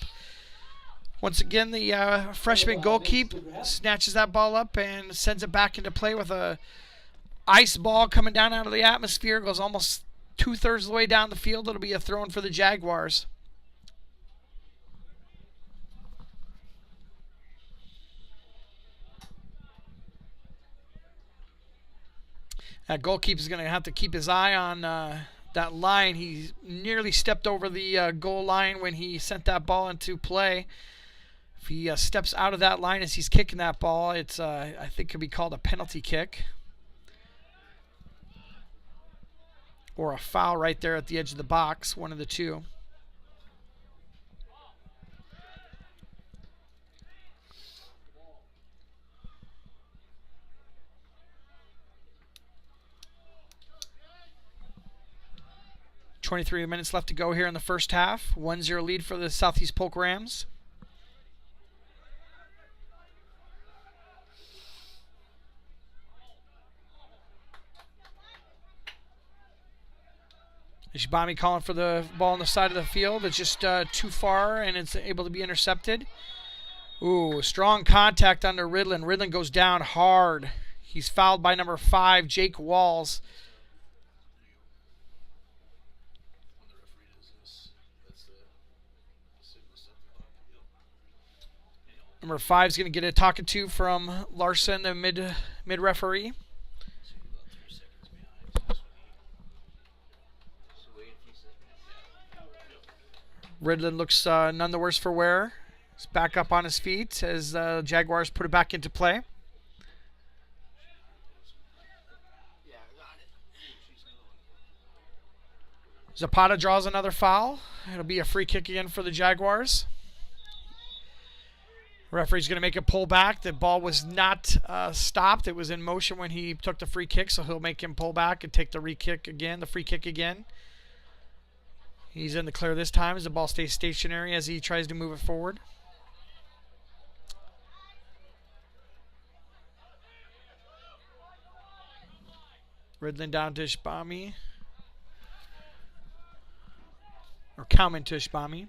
Once again, the freshman goalkeeper snatches that ball up and sends it back into play with a ice ball coming down out of the atmosphere. Goes almost 2/3 of the way down the field. It'll be a throw-in for the Jaguars. That goalkeeper's going to have to keep his eye on that line. He nearly stepped over the goal line when he sent that ball into play. If he steps out of that line as he's kicking that ball, it's I think could be called a penalty kick. Or a foul right there at the edge of the box, one of the two. .23 minutes left to go here in the first half. 1-0 lead for the Southeast Polk Rams. Ishbami calling for the ball on the side of the field. It's just too far, and it's able to be intercepted. Ooh, strong contact under Ridlin. Ridlin goes down hard. He's fouled by number 5, Jake Walls. Number 5 is going to get a talking to from Larson, the mid referee. Ridlin looks none the worse for wear. He's back up on his feet as Jaguars put it back into play. Zapata draws another foul. It'll be a free kick again for the Jaguars. Referee's going to make a pull back. The ball was not stopped. It was in motion when he took the free kick, so he'll make him pull back and take the free kick again. He's in the clear this time as the ball stays stationary as he tries to move it forward. Ridlin down to Ishbami. Or Cowman to Ishbami.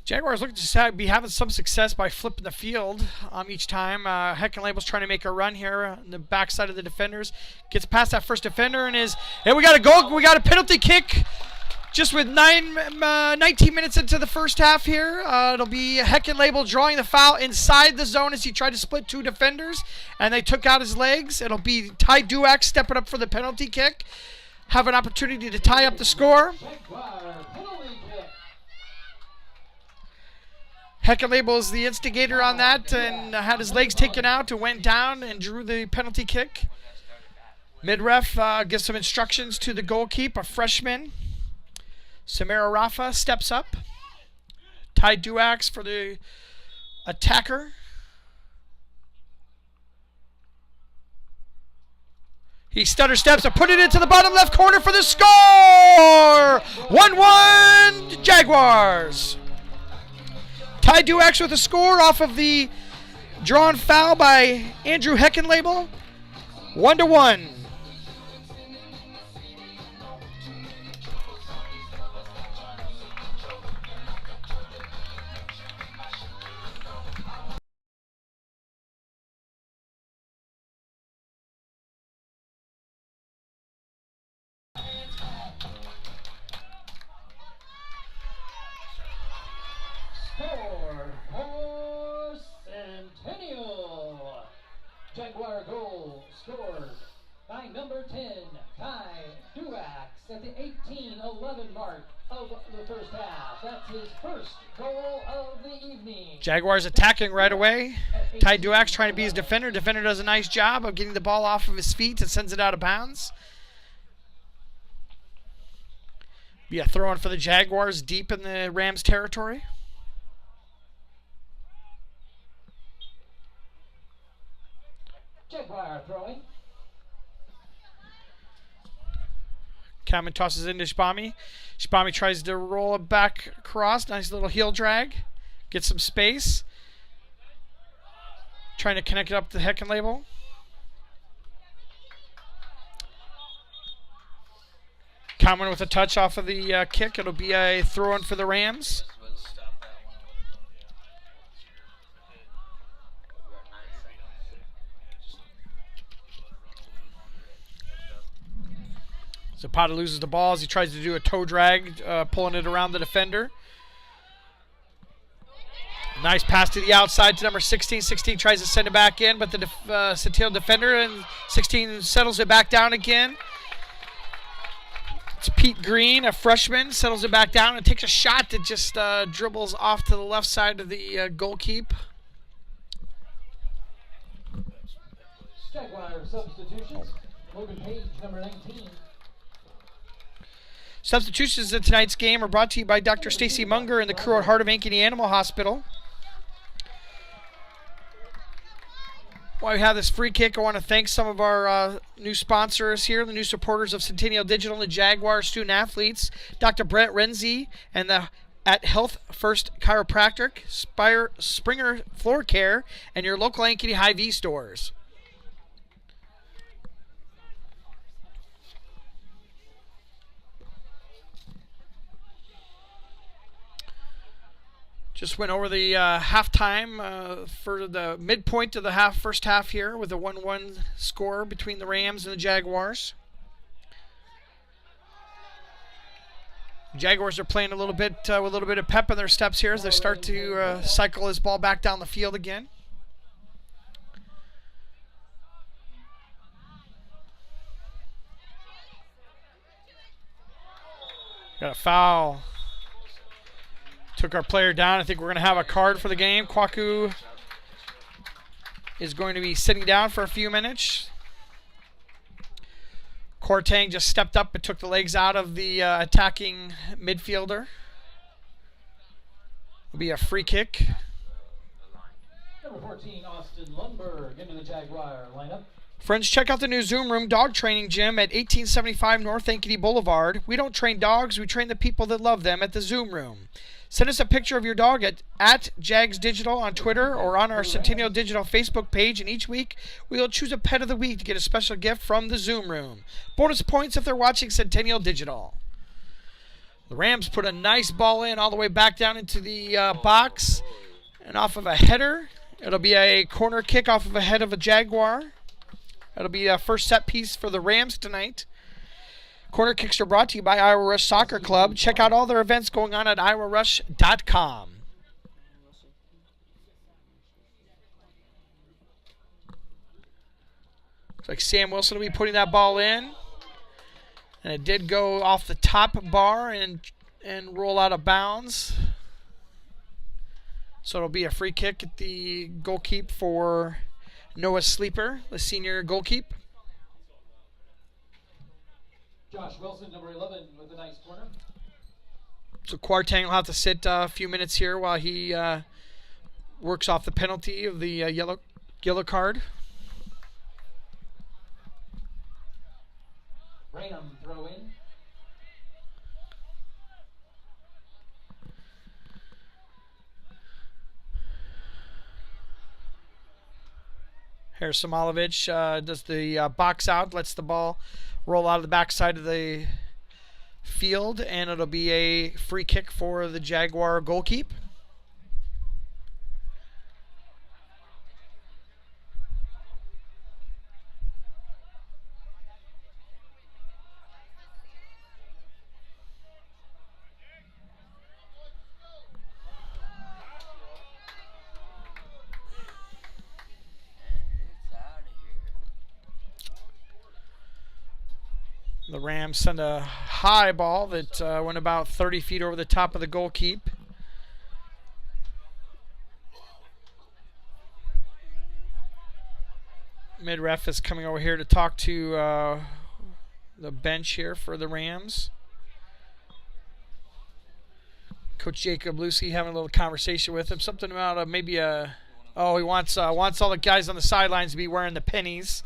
Jaguars looking to be having some success by flipping the field each time. Heckenlabel's trying to make a run here on the backside of the defenders. Gets past that first defender and we got a goal. We got a penalty kick just with 19 minutes into the first half here. It'll be Heckenlabel drawing the foul inside the zone as he tried to split 2 defenders, and they took out his legs. It'll be Ty Duack stepping up for the penalty kick. Have an opportunity to tie up the score. Heckenlabel is the instigator on that and had his legs taken out and went down and drew the penalty kick. Mid-ref gives some instructions to the goalkeeper, a freshman. Samara Rafa steps up. Ty Duax for the attacker. He stutter steps and put it into the bottom left corner for the score! 1-1 Jaguars. Ty Duax with a score off of the drawn foul by Andrew Heckenlabel. 1-1.
Score for Centennial. Jaguar goal scored by number 10, Ty Duax, at the 18:11 mark of the first half. That's his first goal of the evening.
Jaguars attacking right away. Ty Duax trying to be his defender. Defender does a nice job of getting the ball off of his feet and sends it out of bounds. Be a throw in for the Jaguars deep in the Rams territory.
Jaguar throwing.
Kamen tosses into Shpami. Shpami tries to roll it back across. Nice little heel drag. Get some space. Trying to connect it up to the Heckenlabel. Kamen with a touch off of the kick. It'll be a throw-in for the Rams. Zapata loses the ball as he tries to do a toe drag, pulling it around the defender. Nice pass to the outside to number 16. 16 tries to send it back in, but the Centennial defender, and 16 settles it back down again. It's Pete Green, a freshman, settles it back down and takes a shot that just dribbles off to the left side of the goalkeep.
Jaguar substitutions. Logan Page, number 19.
Substitutions in tonight's game are brought to you by Dr. Stacy Munger and the crew at Heart of Ankeny Animal Hospital. While we have this free kick, I want to thank some of our new sponsors here, the new supporters of Centennial Digital, the Jaguar student athletes, Dr. Brett Renzi and the at Health First Chiropractic, Springer Floor Care, and your local Ankeny Hy-Vee stores. Just went over the halftime for the midpoint of the first half here with a 1-1 score between the Rams and the Jaguars. Jaguars are playing a little bit with a little bit of pep in their steps here as they start to cycle this ball back down the field again. Got a foul. Took our player down. I think we're going to have a card for the game. Kwaku is going to be sitting down for a few minutes. Kortang just stepped up and took the legs out of the attacking midfielder. It'll be a free kick.
Number 14, Austin Lundberg into the Jaguar lineup.
Friends, check out the new Zoom Room dog training gym at 1875 North Ankeny Boulevard. We don't train dogs, we train the people that love them at the Zoom Room. Send us a picture of your dog at Jags Digital on Twitter or on our Centennial Digital Facebook page, and each week we will choose a pet of the week to get a special gift from the Zoom Room. Bonus points if they're watching Centennial Digital. The Rams put a nice ball in all the way back down into the box and off of a header. It'll be a corner kick off of a head of a Jaguar. It'll be a first set piece for the Rams tonight. Corner kicks are brought to you by Iowa Rush Soccer Club. Check out all their events going on at iowarush.com. Looks like Sam Wilson will be putting that ball in. And it did go off the top bar and roll out of bounds. So it'll be a free kick at the goalkeep for Noah Sleeper, the senior goalkeep.
Josh Wilson, number 11, with a nice corner.
So Kwarteng will have to sit a few minutes here while he works off the penalty of the yellow card.
Ram throw in.
Harasimovic does the box out, lets the ball roll out of the backside of the field, and it'll be a free kick for the Jaguar goalkeep. The Rams send a high ball that went about 30 feet over the top of the goalkeep. Mid-ref is coming over here to talk to the bench here for the Rams. Coach Jacob Lucy having a little conversation with him. Something about maybe he wants all the guys on the sidelines to be wearing the pennies.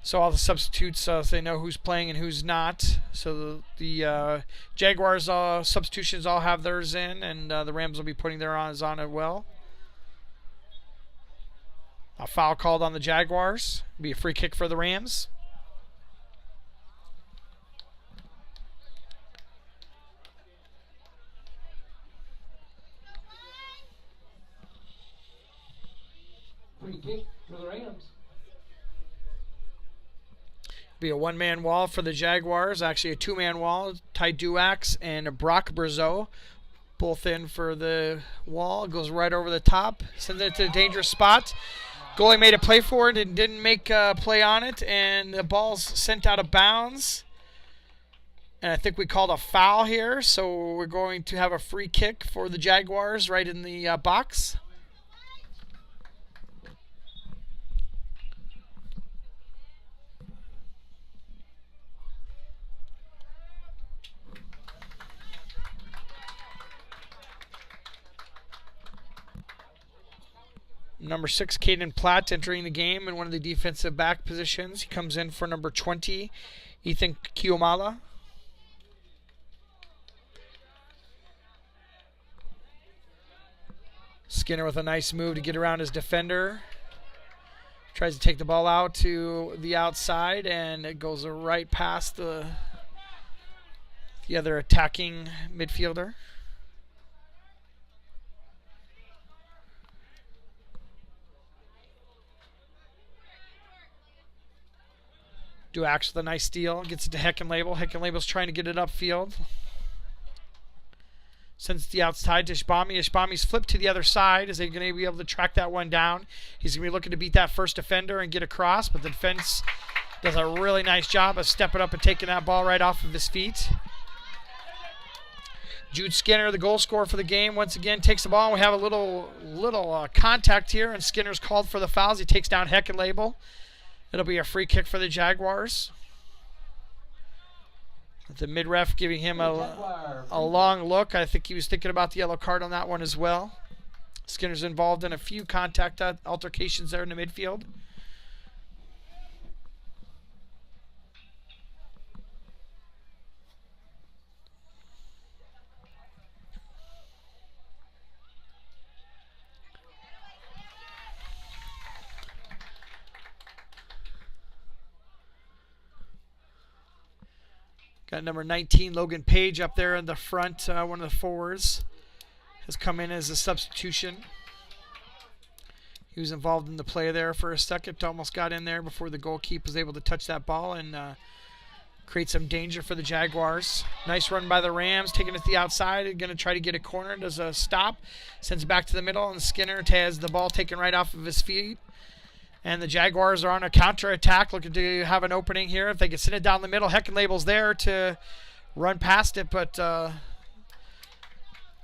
So all the substitutes, so they know who's playing and who's not. So the Jaguars substitutions all have theirs in, and the Rams will be putting theirs on as well. A foul called on the Jaguars. Be a free kick for the Rams.
Free kick for the Rams.
Be a one-man wall for the Jaguars. Actually, a two-man wall. Ty Duax and Brock Brazeau both in for the wall. It goes right over the top. Sends it to a dangerous spot. Goalie made a play for it and didn't make a play on it. And the ball's sent out of bounds. And I think we called a foul here. So we're going to have a free kick for the Jaguars right in the box. Number 6, Caden Platt entering the game in one of the defensive back positions. He comes in for number 20, Ethan Kiomala. Skinner with a nice move to get around his defender. Tries to take the ball out to the outside, and it goes right past the other attacking midfielder. Duax with a nice steal. Gets it to Heckenlabel. Heckenlabel's trying to get it upfield. Sends the outside to Ishbami. Ishbami's flipped to the other side. Is he going to be able to track that one down? He's going to be looking to beat that first defender and get across, but the defense does a really nice job of stepping up and taking that ball right off of his feet. Jude Skinner, the goal scorer for the game, once again takes the ball. And we have a little contact here, and Skinner's called for the fouls. He takes down Heckenlabel. It'll be a free kick for the Jaguars. The mid-ref giving him a long look. I think he was thinking about the yellow card on that one as well. Skinner's involved in a few contact altercations there in the midfield. Got number 19, Logan Page, up there in the front. One of the forwards has come in as a substitution. He was involved in the play there for a second. Almost got in there before the goalkeeper was able to touch that ball and create some danger for the Jaguars. Nice run by the Rams, taking it to the outside. Going to try to get a corner. Does a stop. Sends it back to the middle, and Skinner has the ball taken right off of his feet. And the Jaguars are on a counter-attack, looking to have an opening here. If they can send it down the middle, Heckenlabel's there to run past it, but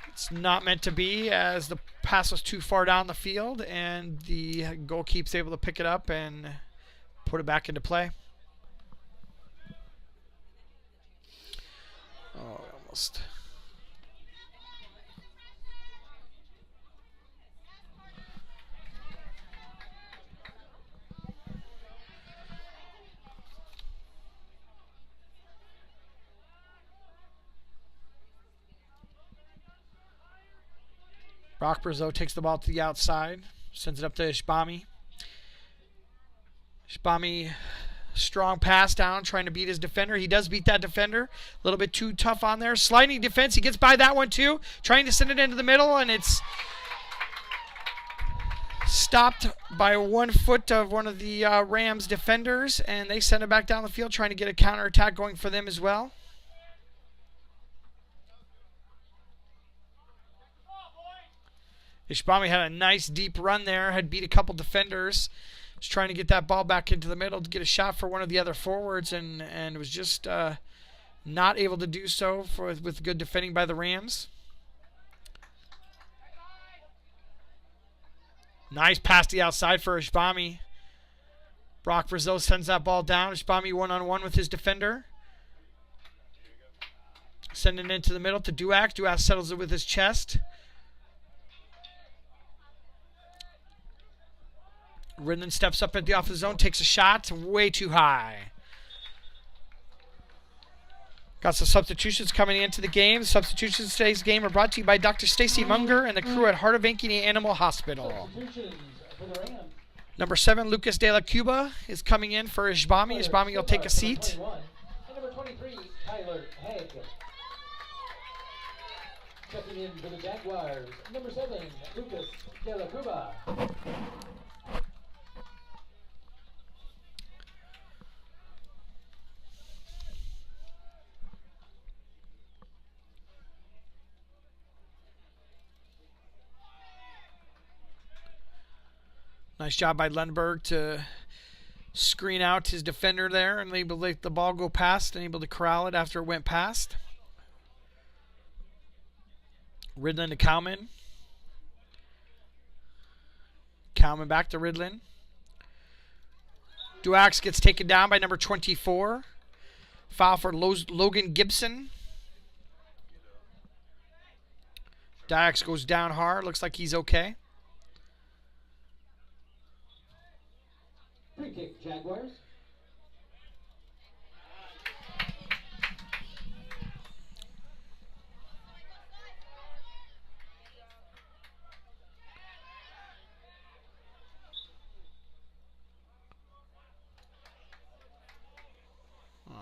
it's not meant to be as the pass was too far down the field, and the goalkeeper's able to pick it up and put it back into play. Oh, almost. Brock Brazeau takes the ball to the outside, sends it up to Ishbami. Ishbami, strong pass down, trying to beat his defender. He does beat that defender. A little bit too tough on there. Sliding defense. He gets by that one too. Trying to send it into the middle, and it's stopped by 1 foot of one of the Rams defenders, and they send it back down the field, trying to get a counterattack going for them as well. Ishbami had a nice deep run there, had beat a couple defenders. Was trying to get that ball back into the middle to get a shot for one of the other forwards, and was just not able to do so with good defending by the Rams. Nice pass to the outside for Ishbami. Brock Brazeau sends that ball down. Ishbami one-on-one with his defender. Sending it into the middle to Duax. Duax settles it with his chest. Ridlin steps up at the offensive zone, takes a shot, way too high. Got some substitutions coming into the game. Substitutions today's game are brought to you by Dr. Stacy Munger and the crew at Heart of Ankeny Animal Hospital. Number 7, Lucas De La Cuba is coming in for Ishbami. Ishbami will take a seat.
Number 23, Tyler Haig. Checking in for the Jaguars. Number 7, Lucas De La Cuba.
Nice job by Lundberg to screen out his defender there and able to let the ball go past and able to corral it after it went past. Ridlin to Cowman. Cowman back to Ridlin. Duax gets taken down by number 24. Foul for Logan Gibson. Duax goes down hard. Looks like he's okay.
Free kick, Jaguars.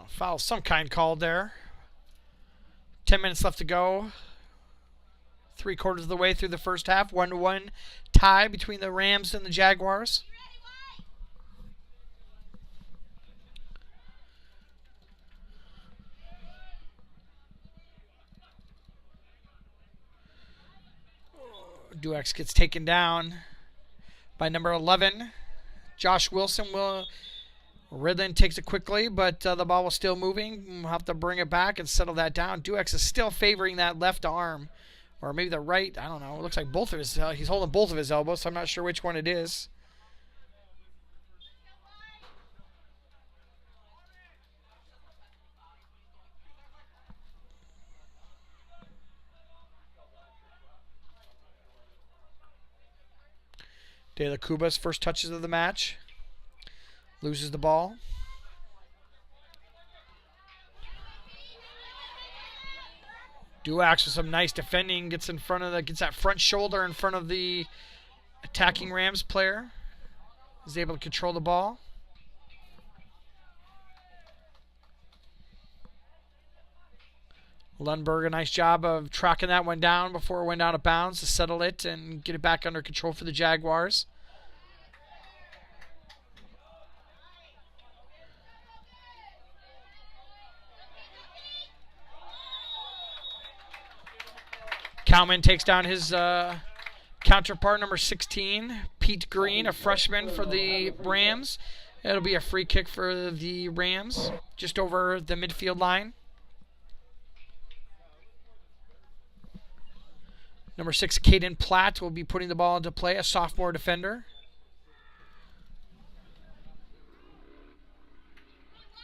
Foul of some kind called there. 10 minutes left to go. 3/4 of the way through the first half. 1-1 tie between the Rams and the Jaguars. Duax gets taken down by number 11. Josh Wilson will. Ridlin takes it quickly, but the ball was still moving. We'll have to bring it back and settle that down. Duax is still favoring that left arm, or maybe the right. I don't know. It looks like both of his. He's holding both of his elbows, so I'm not sure which one it is. De La Cuba's first touches of the match. Loses the ball. Duax with some nice defending, gets that front shoulder in front of the attacking Rams player. Is able to control the ball. Lundberg, a nice job of tracking that one down before it went out of bounds to settle it and get it back under control for the Jaguars. Cowman takes down his counterpart, number 16, Pete Green, a freshman for the Rams. It'll be a free kick for the Rams, just over the midfield line. Number 6, Caden Platt will be putting the ball into play, a sophomore defender.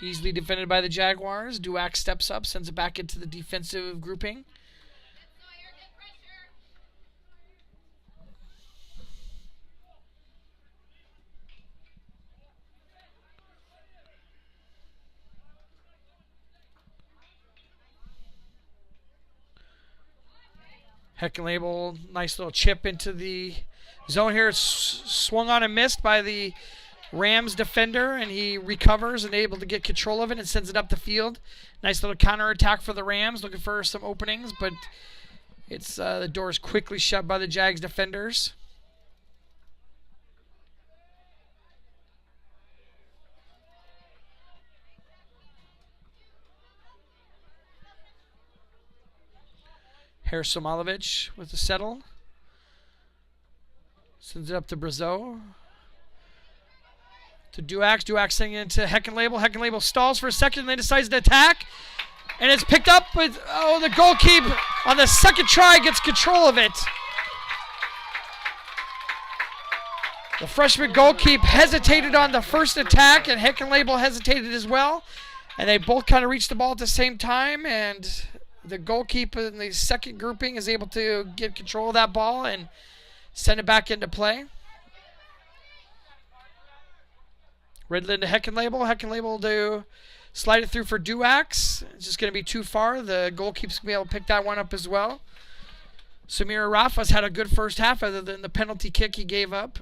Easily defended by the Jaguars. Duax steps up, sends it back into the defensive grouping. Heckenlabel, nice little chip into the zone here. It's swung on and missed by the Rams defender, and he recovers and able to get control of it and sends it up the field. Nice little counterattack for the Rams, looking for some openings, but it's the door is quickly shut by the Jags defenders. Somalovich with the settle. Sends it up to Brazeau. To Duax. Duax sending it into Heckenlabel. Heckenlabel stalls for a second and then decides to attack. And it's picked up with, the goalkeeper on the second try gets control of it. The freshman goalkeeper hesitated on the first attack, and Heckenlabel hesitated as well. And they both kind of reached the ball at the same time, and the goalkeeper in the second grouping is able to get control of that ball and send it back into play. Ridlin to Heckenlabel. Heckenlabel to slide it through for Duax. It's just going to be too far. The goalkeeper's going to be able to pick that one up as well. Samir Rafa's had a good first half other than the penalty kick he gave up.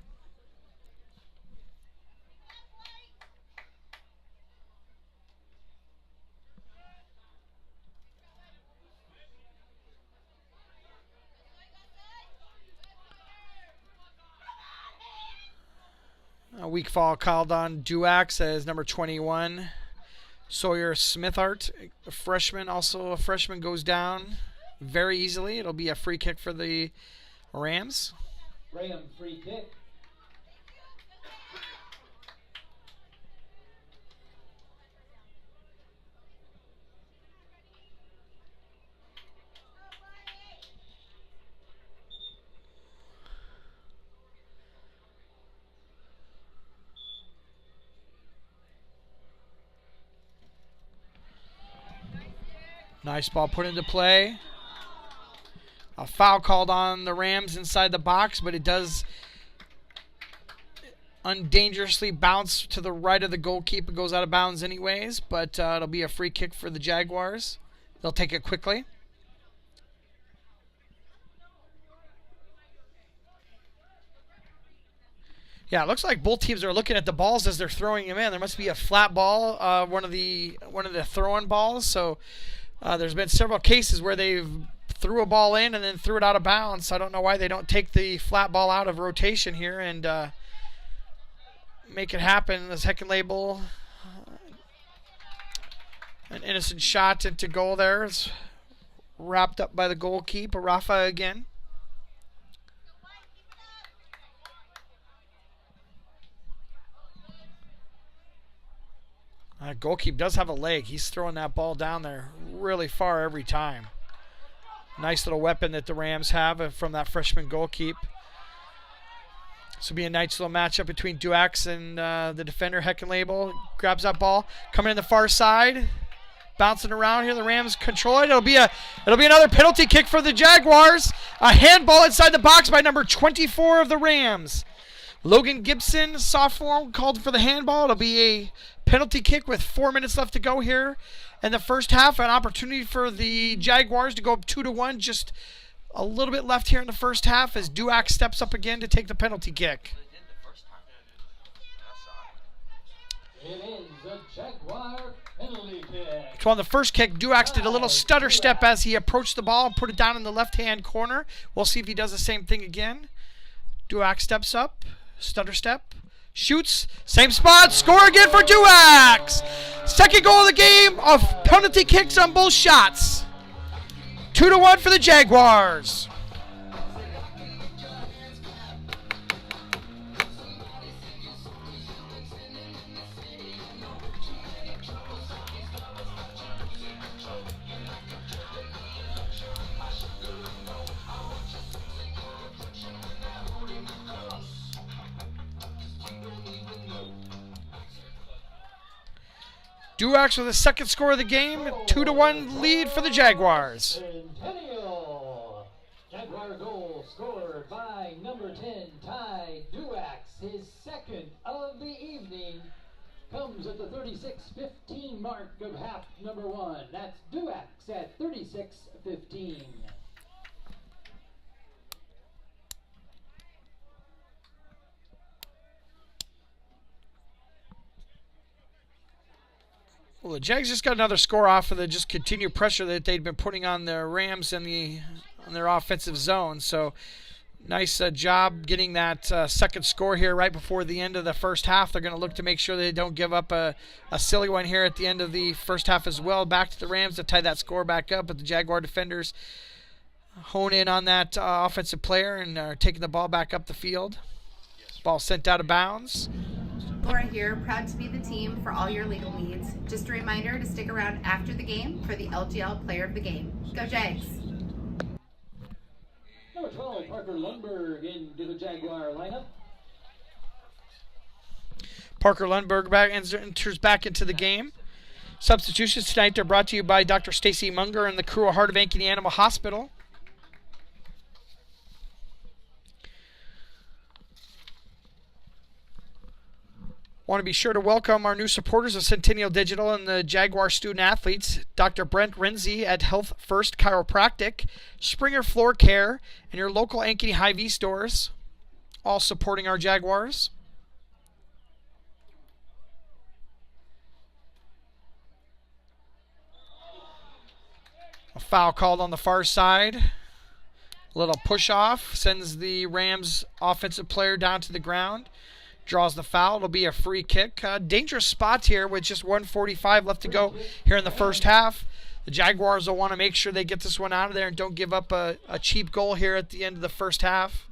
A weak foul called on Duax as number 21. Sawyer Smithart, a freshman, also a freshman, goes down very easily. It'll be a free kick for the Rams.
Graham, free kick.
Nice ball put into play. A foul called on the Rams inside the box, but it does undangerously bounce to the right of the goalkeeper. Goes out of bounds anyways, but it'll be a free kick for the Jaguars. They'll take it quickly. Yeah, it looks like both teams are looking at the balls as they're throwing them in. There must be a flat ball, one of the throw-in balls. So there's been several cases where they've threw a ball in and then threw it out of bounds. I don't know why they don't take the flat ball out of rotation here and make it happen. This Heckenlabel, an innocent shot into goal there. It's wrapped up by the goalkeeper, Rafa again. Goalkeeper does have a leg. He's throwing that ball down there really far every time. Nice little weapon that the Rams have from that freshman goalkeeper. This will be a nice little matchup between Duax and the defender, Heckenlabel. Grabs that ball. Coming in the far side. Bouncing around here. The Rams control it. It'll be another penalty kick for the Jaguars. A handball inside the box by number 24 of the Rams. Logan Gibson, sophomore, called for the handball. It'll be a penalty kick with 4 minutes left to go here in the first half. An opportunity for the Jaguars to go up 2-1. Just a little bit left here in the first half as Duax steps up again to take the penalty kick.
It is a Jaguar penalty kick.
So on the first kick, Duax did a little stutter step as he approached the ball and put it down in the left-hand corner. We'll see if he does the same thing again. Duax steps up, stutter step, shoots, same spot, score again for Duax. Second goal of the game of penalty kicks on both shots. 2-1 for the Jaguars. Duax with the second score of the game, 2-1 lead for the Jaguars.
Centennial. Jaguar goal scored by number 10, Ty Duax. His second of the evening comes at the 36-15 mark of half number one. That's Duax at 36-15.
Well, the Jags just got another score off of the just continued pressure that they'd been putting on the Rams on their offensive zone. So nice job getting that second score here right before the end of the first half. They're going to look to make sure they don't give up a silly one here at the end of the first half as well. Back to the Rams to tie that score back up, but the Jaguar defenders hone in on that offensive player and are taking the ball back up the field. Ball sent out of bounds.
Laura here, proud to be the team for all your legal needs. Just a reminder to stick around after the game for the LGL Player of the Game. Go Jags!
Number 12, Parker Lundberg into the Jaguar lineup.
Parker Lundberg enters back into the game. Substitutions tonight are brought to you by Dr. Stacy Munger and the crew of Heart of Ankeny Animal Hospital. Want to be sure to welcome our new supporters of Centennial Digital and the Jaguar student athletes, Dr. Brent Renzi at Health First Chiropractic, Springer Floor Care, and your local Ankeny Hy-Vee stores, all supporting our Jaguars. A foul called on the far side. A little push off sends the Rams offensive player down to the ground. Draws the foul. It'll be a free kick. Dangerous spots here with just 1:45 left to go here in the first half. The Jaguars will want to make sure they get this one out of there and don't give up a cheap goal here at the end of the first half.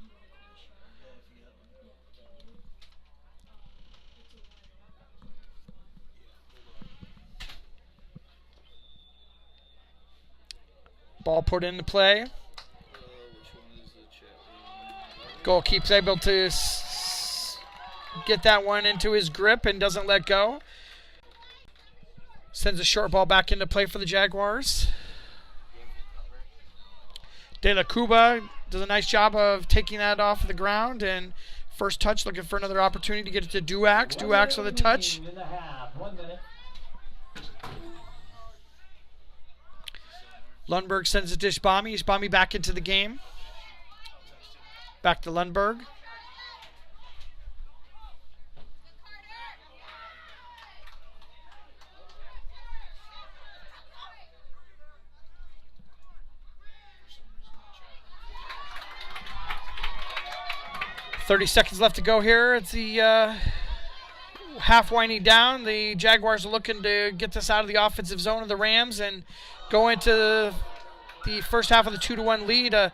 Ball put into play. Goalkeeper's able to get that one into his grip and doesn't let go. Sends a short ball back into play for the Jaguars. De La Cuba does a nice job of taking that off the ground, and first touch looking for another opportunity to get it to Duax. Duax with a touch. Lundberg sends it to Ishbami. Ishbami back into the game. Back to Lundberg. .30 seconds left to go here. It's the half winding down. The Jaguars are looking to get this out of the offensive zone of the Rams and go into the first half of the 2-1 lead. A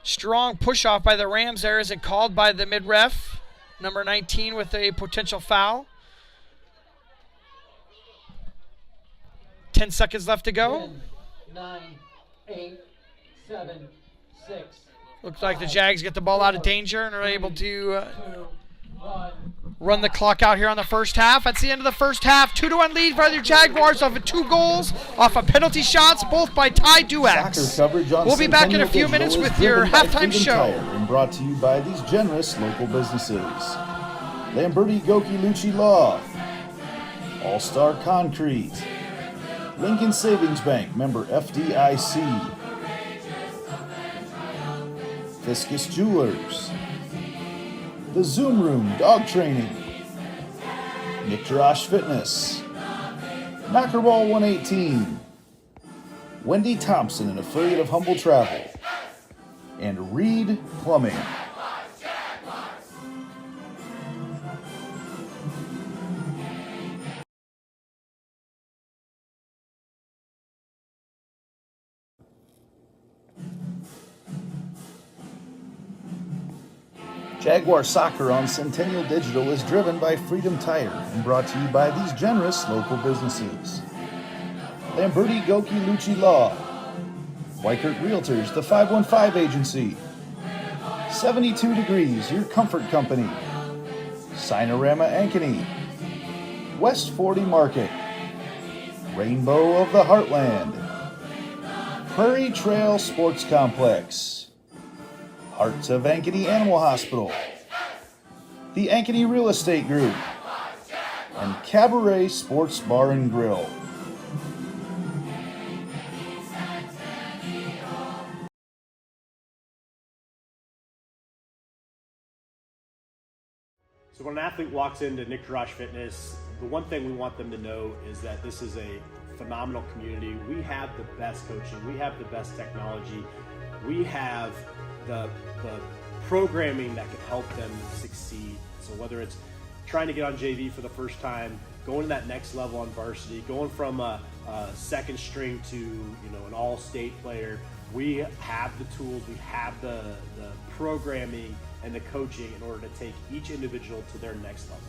strong push-off by the Rams there isn't called by the mid-ref, number 19, with a potential foul. 10 seconds left to go.
10, 9, 8, 7, 6.
Looks like the Jags get the ball out of danger and are able to run the clock out here on the first half. That's the end of the first half. 2-1 lead for the Jaguars off of 2 goals off of penalty shots, both by Ty Duax. We'll be back in a few minutes with your halftime show.
And brought to you by these generous local businesses: Lamberti Goki Lucci Law, All Star Concrete, Lincoln Savings Bank, member FDIC, Fiscus Jewelers, The Zoom Room Dog Training, Nick Jarash Fitness, Knockerball 118, Wendy Thompson, an affiliate of Humble Travel, and Reed Plumbing. Jaguar Soccer on Centennial Digital is driven by Freedom Tire and brought to you by these generous local businesses: Lamberti Goki Lucci Law, Weichert Realtors, the 515 Agency, 72 Degrees, your comfort company, Cinerama Ankeny, West 40 Market, Rainbow of the Heartland, Prairie Trail Sports Complex, Hearts of Ankeny Animal Hospital, the Ankeny Real Estate Group, and Cabaret Sports Bar and Grill.
So when an athlete walks into Nick Jarash Fitness, the one thing we want them to know is that this is a phenomenal community. We have the best coaching, we have the best technology, we have the programming that can help them succeed. So whether it's trying to get on JV for the first time, going to that next level on varsity, going from a second string to an all-state player, we have the tools, we have the programming and the coaching in order to take each individual to their next level.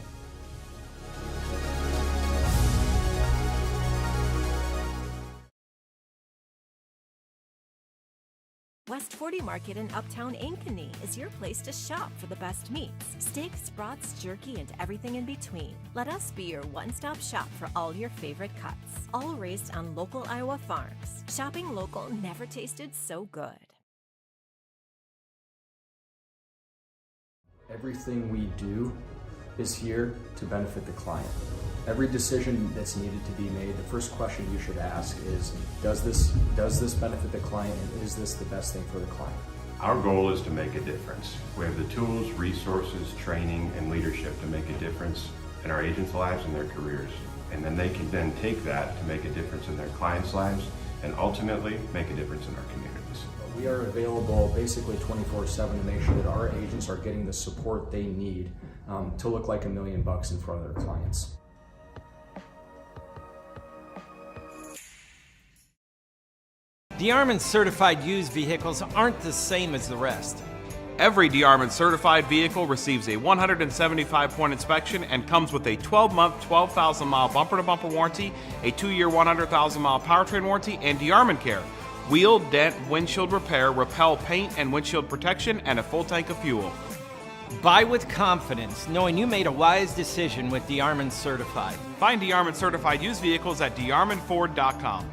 West 40 Market in Uptown Ankeny is your place to shop for the best meats, steaks, brats, jerky, and everything in between. Let us be your one-stop shop for all your favorite cuts, all raised on local Iowa farms. Shopping local never tasted so good.
Everything we do is here to benefit the client. Every decision that's needed to be made, the first question you should ask is, does this benefit the client, and is this the best thing for the client?
Our goal is to make a difference. We have the tools, resources, training, and leadership to make a difference in our agents' lives and their careers. And then they can then take that to make a difference in their clients' lives and ultimately make a difference in our communities.
We are available basically 24/7 to make sure that our agents are getting the support they need to look like $1 million in front of their clients.
DeArmond certified used vehicles aren't the same as the rest.
Every DeArmond certified vehicle receives a 175-point inspection and comes with a 12-month, 12,000-mile bumper-to-bumper warranty, a 2-year, 100,000-mile powertrain warranty, and DeArmond Care. Wheel, dent, windshield repair, repel paint and windshield protection, and a full tank of fuel.
Buy with confidence, knowing you made a wise decision with DeArmond Certified.
Find DeArmond certified used vehicles at DeArmondFord.com.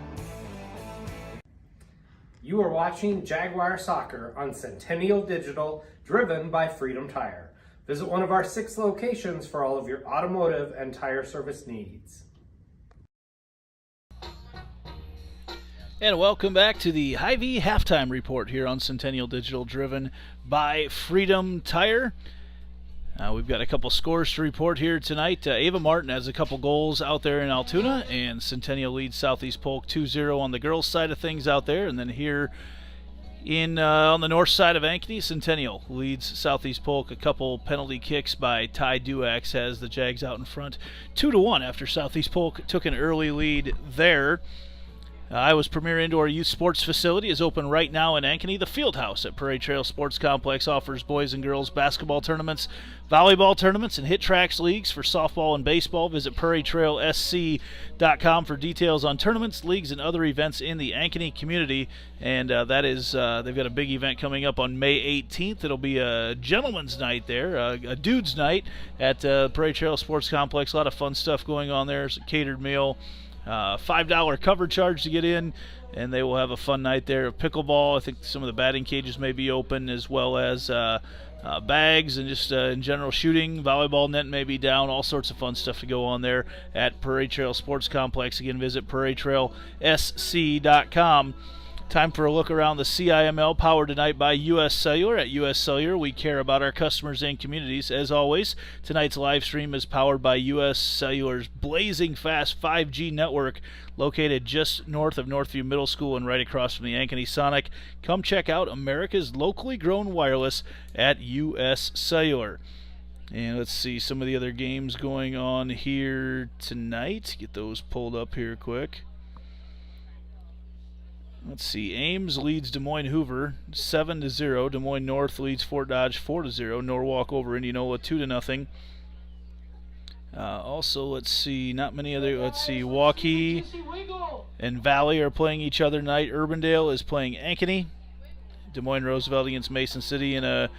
You are watching Jaguar Soccer on Centennial Digital, driven by Freedom Tire. Visit one of our 6 locations for all of your automotive and tire service needs.
And welcome back to the Hy-Vee Halftime Report here on Centennial Digital, driven by Freedom Tire. We've got a couple scores to report here tonight. Ava Martin has a couple goals out there in Altoona, and Centennial leads Southeast Polk 2-0 on the girls' side of things out there. And then here on the north side of Ankeny, Centennial leads Southeast Polk. A couple penalty kicks by Ty Duax has the Jags out in front 2-1 after Southeast Polk took an early lead there. Iowa's premier indoor youth sports facility is open right now in Ankeny. The Fieldhouse at Prairie Trail Sports Complex offers boys and girls basketball tournaments, volleyball tournaments, and hit tracks leagues for softball and baseball. Visit prairietrailsc.com for details on tournaments, leagues, and other events in the Ankeny community. And that is, they've got a big event coming up on May 18th. It'll be a gentleman's night there, a dude's night at Prairie Trail Sports Complex. A lot of fun stuff going on there. It's a catered meal. $5 cover charge to get in, and they will have a fun night there of pickleball. I think some of the batting cages may be open, as well as bags and just in general shooting. Volleyball net may be down. All sorts of fun stuff to go on there at Prairie Trail Sports Complex. Again, visit prairietrailsc.com. Time for a look around the CIML, powered tonight by U.S. Cellular. At U.S. Cellular, we care about our customers and communities. As always, tonight's live stream is powered by U.S. Cellular's blazing fast 5G network, located just north of Northview Middle School and right across from the Ankeny Sonic. Come check out America's locally grown wireless at U.S. Cellular. And let's see some of the other games going on here tonight. Get those pulled up here quick. Let's see, Ames leads Des Moines Hoover 7-0. Des Moines North leads Fort Dodge 4-0. Norwalk over Indianola 2-0. Also, let's see, not many other. Let's see, Waukee and Valley are playing each other tonight. Urbandale is playing Ankeny. Des Moines Roosevelt against Mason City, and a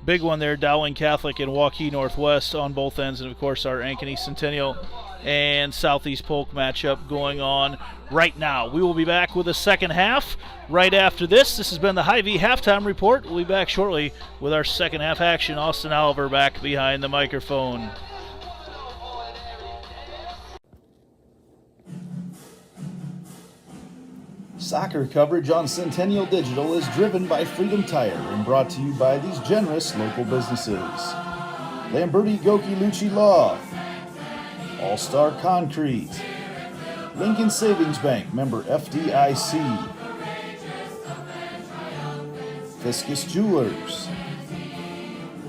big one there, Dowling Catholic and Waukee Northwest on both ends, and of course our Ankeny Centennial and Southeast Polk matchup going on right now. We will be back with the second half right after this. This has been the Hy-Vee Halftime Report. We'll be back shortly with our second half action. Austin Oliver back behind the microphone.
Soccer coverage on Centennial Digital is driven by Freedom Tire and brought to you by these generous local businesses: Lamberti Goki Lucci Law, All-Star Concrete, Lincoln Savings Bank, member FDIC, Fiscus Jewelers,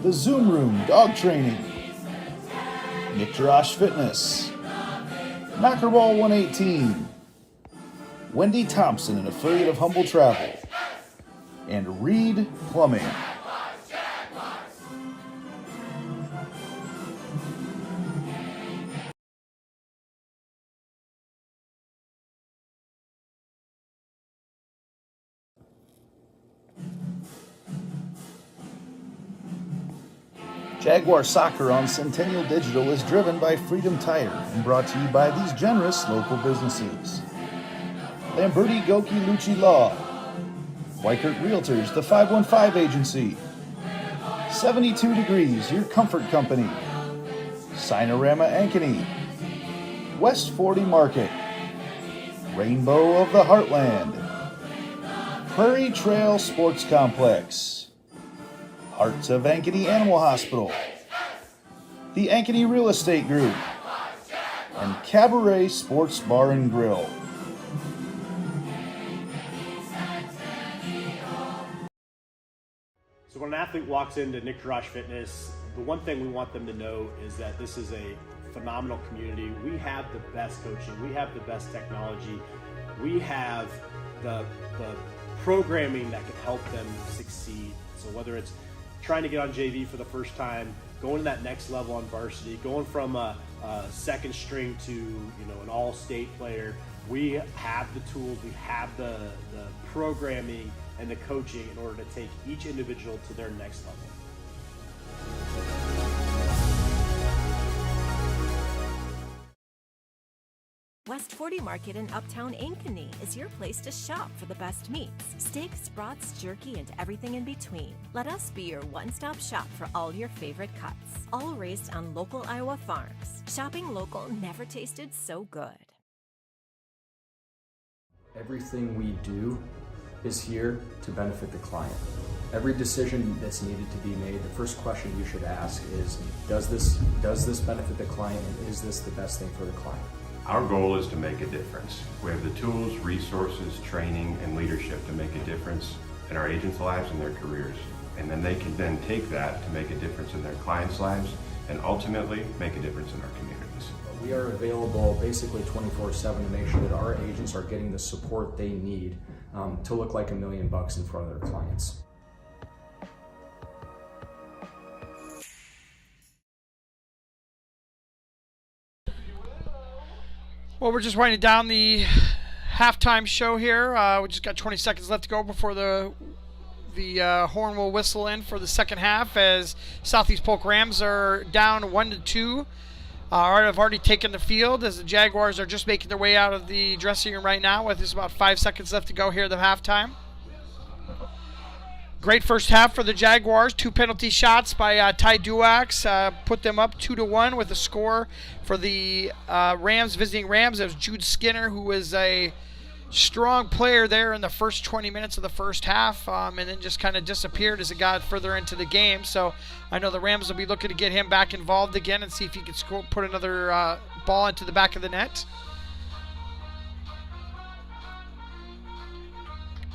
The Zoom Room Dog Training, Nick Jarash Fitness, Knockerball 118, Wendy Thompson, an affiliate of Humble Travel, and Reed Plumbing. Jaguar Soccer on Centennial Digital is driven by Freedom Tire and brought to you by these generous local businesses: Lamberti Goki Lucci Law, Weichert Realtors, the 515 Agency, 72 Degrees, your comfort company, Cinerama Ankeny, West 40 Market, Rainbow of the Heartland, Prairie Trail Sports Complex, Hearts of Ankeny Animal Hospital, the Ankeny Real Estate Group, and Cabaret Sports Bar and Grill.
So when an athlete walks into Nick Jarash Fitness, the one thing we want them to know is that this is a phenomenal community. We have the best coaching, we have the best technology, we have the programming that can help them succeed. So whether it's trying to get on JV for the first time, going to that next level on varsity, going from a second string to an all-state player, we have the tools, we have the programming and the coaching in order to take each individual to their next level.
West 40 Market in Uptown Ankeny is your place to shop for the best meats, steaks, brats, jerky, and everything in between. Let us be your one-stop shop for all your favorite cuts, all raised on local Iowa farms. Shopping local never tasted so good.
Everything we do is here to benefit the client. Every decision that's needed to be made, the first question you should ask is, does this benefit the client, and is this the best thing for the client?
Our goal is to make a difference. We have the tools, resources, training, and leadership to make a difference in our agents' lives and their careers. And then they can then take that to make a difference in their clients' lives and ultimately make a difference in our communities.
We are available basically 24/7 to make sure that our agents are getting the support they need to look like $1 million in front of their clients.
Well, we're just winding down the halftime show here. We just got 20 seconds left to go before the horn will whistle in for the second half, as Southeast Polk Rams are down 1-2. Have already taken the field, as the Jaguars are just making their way out of the dressing room right now, with just about 5 seconds left to go here at the halftime. Great first half for the Jaguars. 2 penalty shots by Ty Duax put them up 2-1 with a score for the Rams, visiting Rams. It was Jude Skinner, who was a strong player there in the first 20 minutes of the first half, and then just kind of disappeared as it got further into the game. So I know the Rams will be looking to get him back involved again and see if he can put another ball into the back of the net.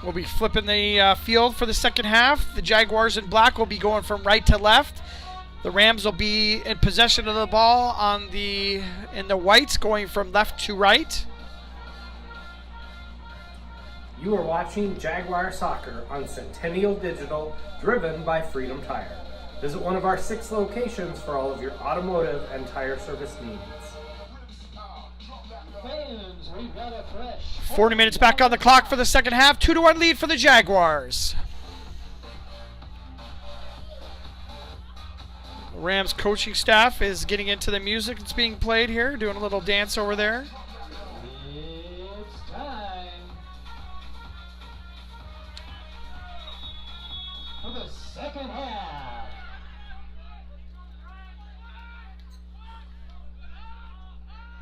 We'll be flipping the field for the second half. The Jaguars in black will be going from right to left. The Rams will be in possession of the ball in the whites, going from left to right.
You are watching Jaguar Soccer on Centennial Digital, driven by Freedom Tire. Visit one of our 6 locations for all of your automotive and tire service needs.
Fans, we've got a fresh
40 minutes back on the clock for the second half. 2-1 lead for the Jaguars. The Rams coaching staff is getting into the music that's being played here, doing a little dance over there.
It's time for the second half.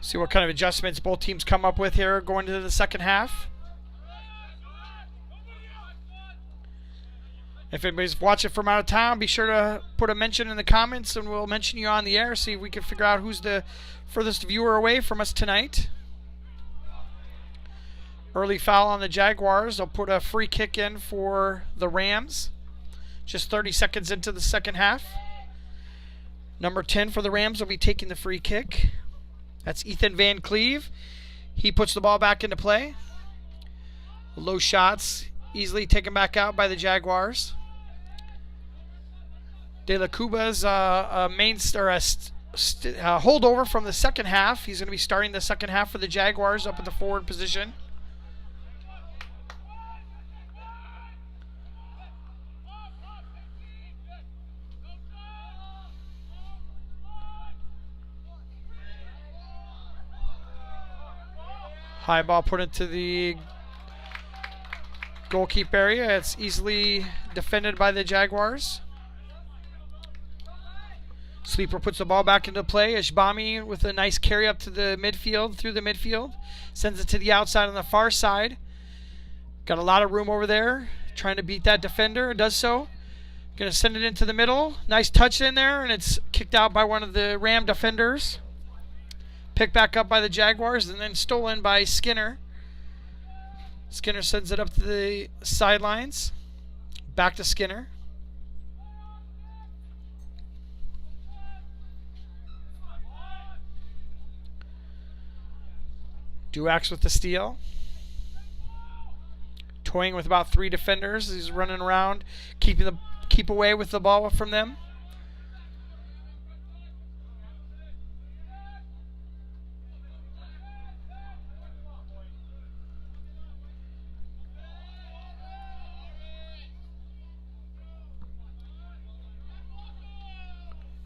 See what kind of adjustments both teams come up with here going into the second half. If anybody's watching from out of town, be sure to put a mention in the comments and we'll mention you on the air. See if we can figure out who's the furthest viewer away from us tonight. Early foul on the Jaguars. They'll put a free kick in for the Rams. Just 30 seconds into the second half. Number 10 for the Rams will be taking the free kick. That's Ethan Van Cleve. He puts the ball back into play. Low shots, easily taken back out by the Jaguars. De La Cuba's a holdover from the second half. He's going to be starting the second half for the Jaguars up in the forward position. High ball put into the goalkeeper area. It's easily defended by the Jaguars. Sleeper puts the ball back into play. Ishbami with a nice carry up to the midfield, through the midfield. Sends it to the outside on the far side. Got a lot of room over there. Trying to beat that defender. Does so. Going to send it into the middle. Nice touch in there, and it's kicked out by one of the Ram defenders. Picked back up by the Jaguars, and then stolen by Skinner. Skinner sends it up to the sidelines. Back to Skinner. Duax with the steal. Toying with about 3 defenders. He's running around, keep away with the ball from them.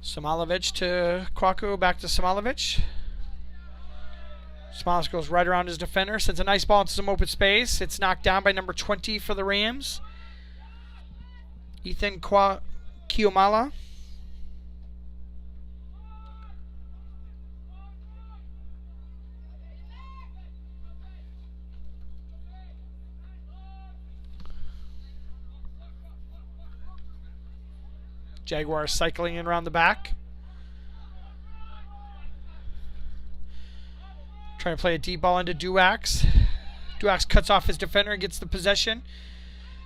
Samalovic to Kwaku, back to Samalovic. Smiles goes right around his defender, sends a nice ball into some open space. It's knocked down by number 20 for the Rams. Ethan Kiomala. Jaguars cycling in around the back. Trying to play a deep ball into Duax. Duax cuts off his defender and gets the possession.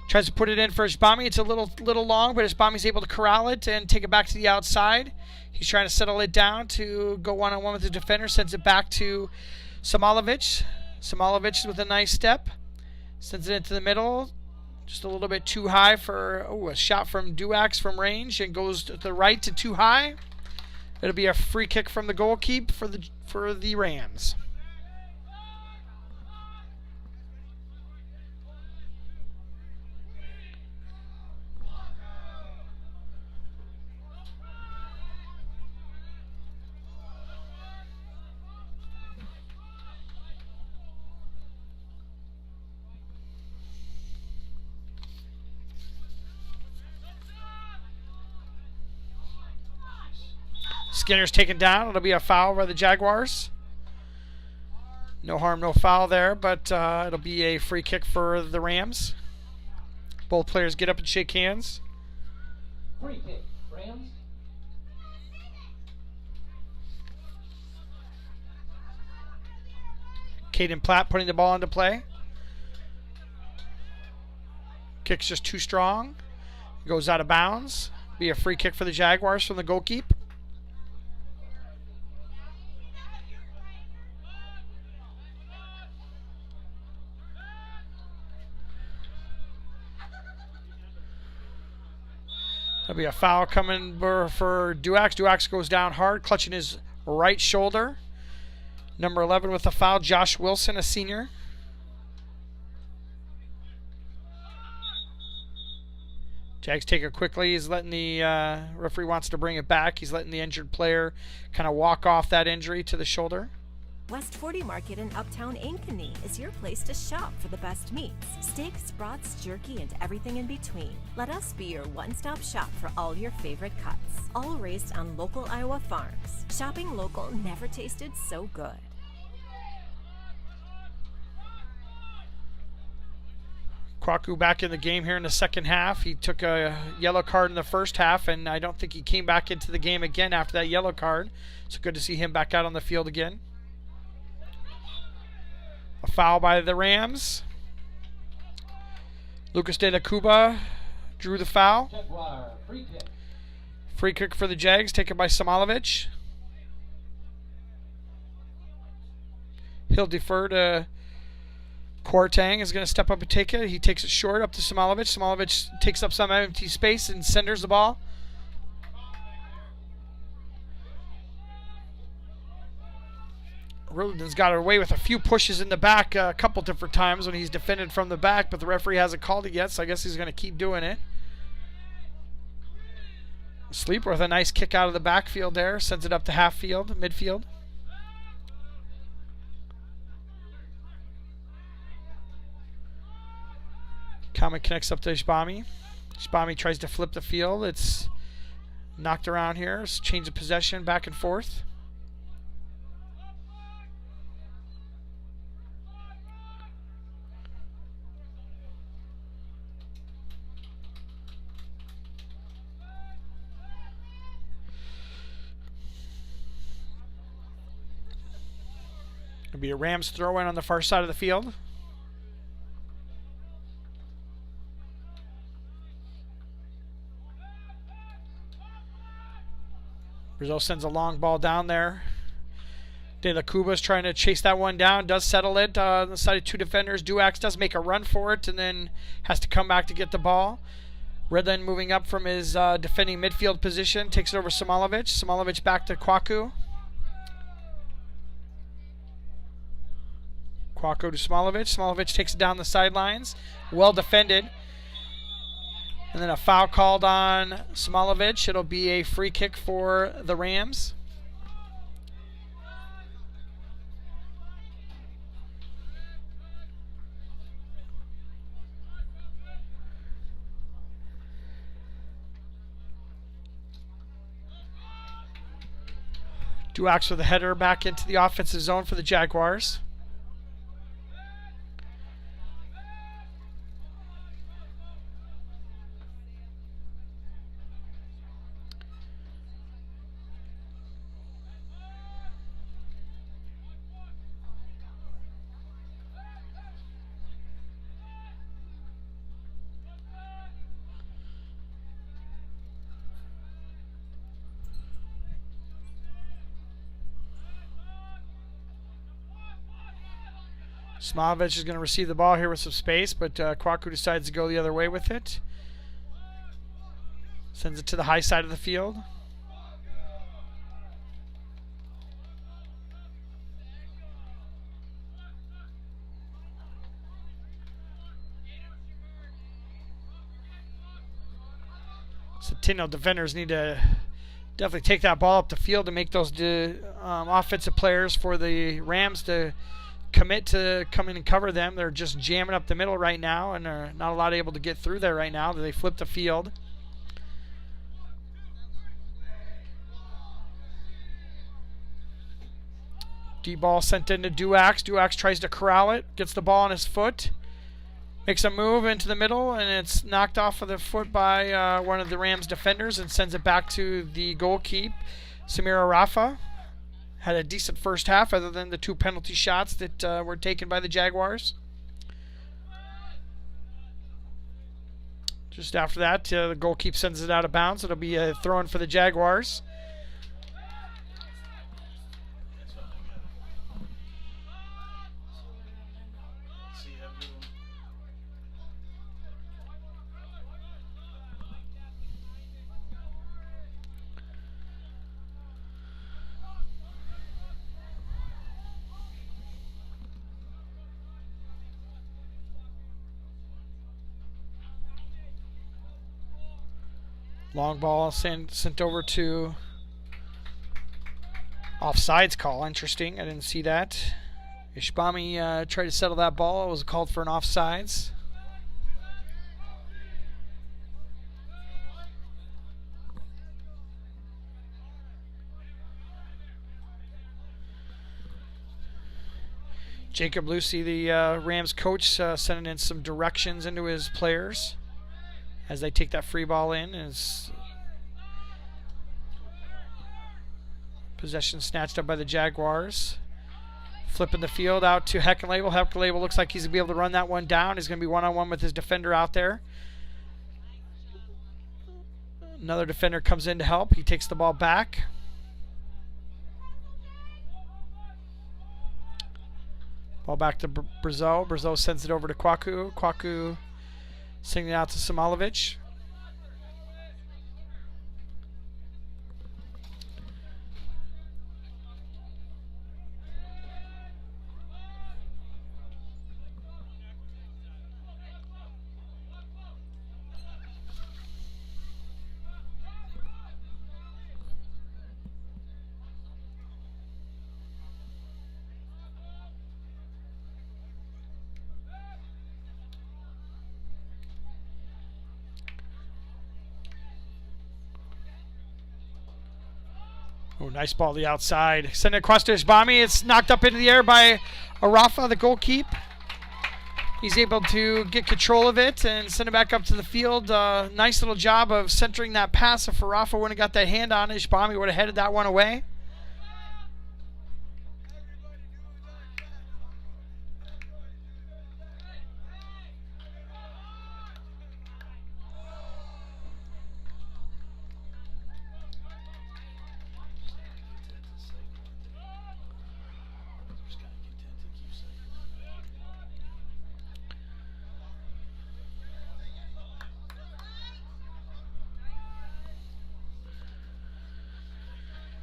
Tries to put it in for Ishbami. It's a little long, but Ishbami's able to corral it and take it back to the outside. He's trying to settle it down to go one-on-one with the defender. Sends it back to Samalovic. Samalovic with a nice step. Sends it into the middle. Just a little bit too high for a shot from Duax from range, and goes to the right to too high. It'll be a free kick from the goalkeeper for the Rams. Skinner's taken down. It'll be a foul by the Jaguars. No harm, no foul there, but it'll be a free kick for the Rams. Both players get up and shake hands.
Free kick, Rams.
Caden Platt putting the ball into play. Kick's just too strong. Goes out of bounds. Be a free kick for the Jaguars from the goalkeeper. There'll be a foul coming for Duax. Duax goes down hard, clutching his right shoulder. Number 11 with the foul, Josh Wilson, a senior. Jags take it quickly. He's letting the referee wants to bring it back. He's letting the injured player kind of walk off that injury to the shoulder.
West 40 Market in Uptown Ankeny is your place to shop for the best meats, steaks, brats, jerky, and everything in between. Let us be your one-stop shop for all your favorite cuts, all raised on local Iowa farms. Shopping local never tasted so good.
Kwaku back in the game here in the second half. He took a yellow card in the first half, and I don't think he came back into the game again after that yellow card. So good to see him back out on the field again. A foul by the Rams. Lucas De La Cuba drew the foul. Free kick for the Jags, taken by Samalovic. He'll defer to Kwarteng, is going to step up and take it. He takes it short up to Samalovic. Samalovic takes up some empty space and centers the ball. Rudin's got away with a few pushes in the back a couple different times when he's defended from the back, but the referee hasn't called it yet, so I guess he's going to keep doing it. Sleeper with a nice kick out of the backfield there. Sends it up to half field, midfield. Comet connects up to Ishbami. Ishbami tries to flip the field. It's knocked around here. It's change of possession back and forth. It'll be a Rams throw in on the far side of the field. Brazil sends a long ball down there. De La Cuba's trying to chase that one down. Does settle it on the side of two defenders. Duax does make a run for it and then has to come back to get the ball. Redland moving up from his defending midfield position. Takes it over Samalovic. Samalovic back to Kwaku. Kwaku to Smalovic. Smalovic takes it down the sidelines. Well defended. And then a foul called on Smalovic. It'll be a free kick for the Rams. Duax with a header back into the offensive zone for the Jaguars. Smalovic is going to receive the ball here with some space, but Kwaku decides to go the other way with it. Sends it to the high side of the field. Centennial defenders need to definitely take that ball up the field to make those offensive players for the Rams to commit to come in and cover them. They're just jamming up the middle right now, and they're not a lot able to get through there right now. They flip the field. D-ball sent into Duax. Duax tries to corral it, gets the ball on his foot, makes a move into the middle, and it's knocked off of the foot by one of the Rams defenders and sends it back to the goalkeeper, Samira Rafa. Had a decent first half other than the two penalty shots that were taken by the Jaguars. Just after that, the goalkeeper sends it out of bounds. It'll be a throw-in for the Jaguars. Long ball sent over to offsides call. Interesting. I didn't see that. Ishbami tried to settle that ball. It was called for an offsides. Jacob Lucy, the Rams coach, sending in some directions into his players as they take that free ball in. As possession snatched up by the Jaguars. Flipping the field out to Heckenlabel. Heckenlabel looks like he's going to be able to run that one down. He's going to be one-on-one with his defender out there. Another defender comes in to help. He takes the ball back. Ball back to Brazeau. Brazeau sends it over to Kwaku. Kwaku sending it out to Simonovic. Oh, nice ball to the outside. Send it across to Ishbami. It's knocked up into the air by Arafa, the goalkeeper. He's able to get control of it and send it back up to the field. Nice little job of centering that pass. If Arafa wouldn't have got that hand on it, Ishbami would have headed that one away.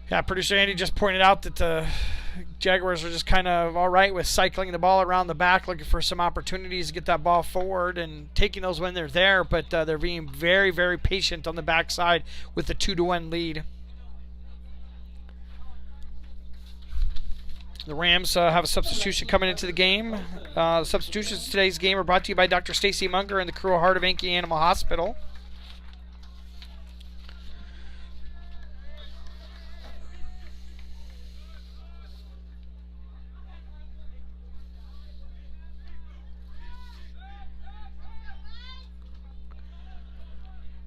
Yeah, producer Andy just pointed out that the Jaguars are just kind of all right with cycling the ball around the back, looking for some opportunities to get that ball forward and taking those when they're there, but they're being very, very patient on the backside with the 2-1 lead. The Rams have a substitution coming into the game. The substitutions to today's game are brought to you by Dr. Stacy Munger and the crew of Heart of Ankeny Animal Hospital.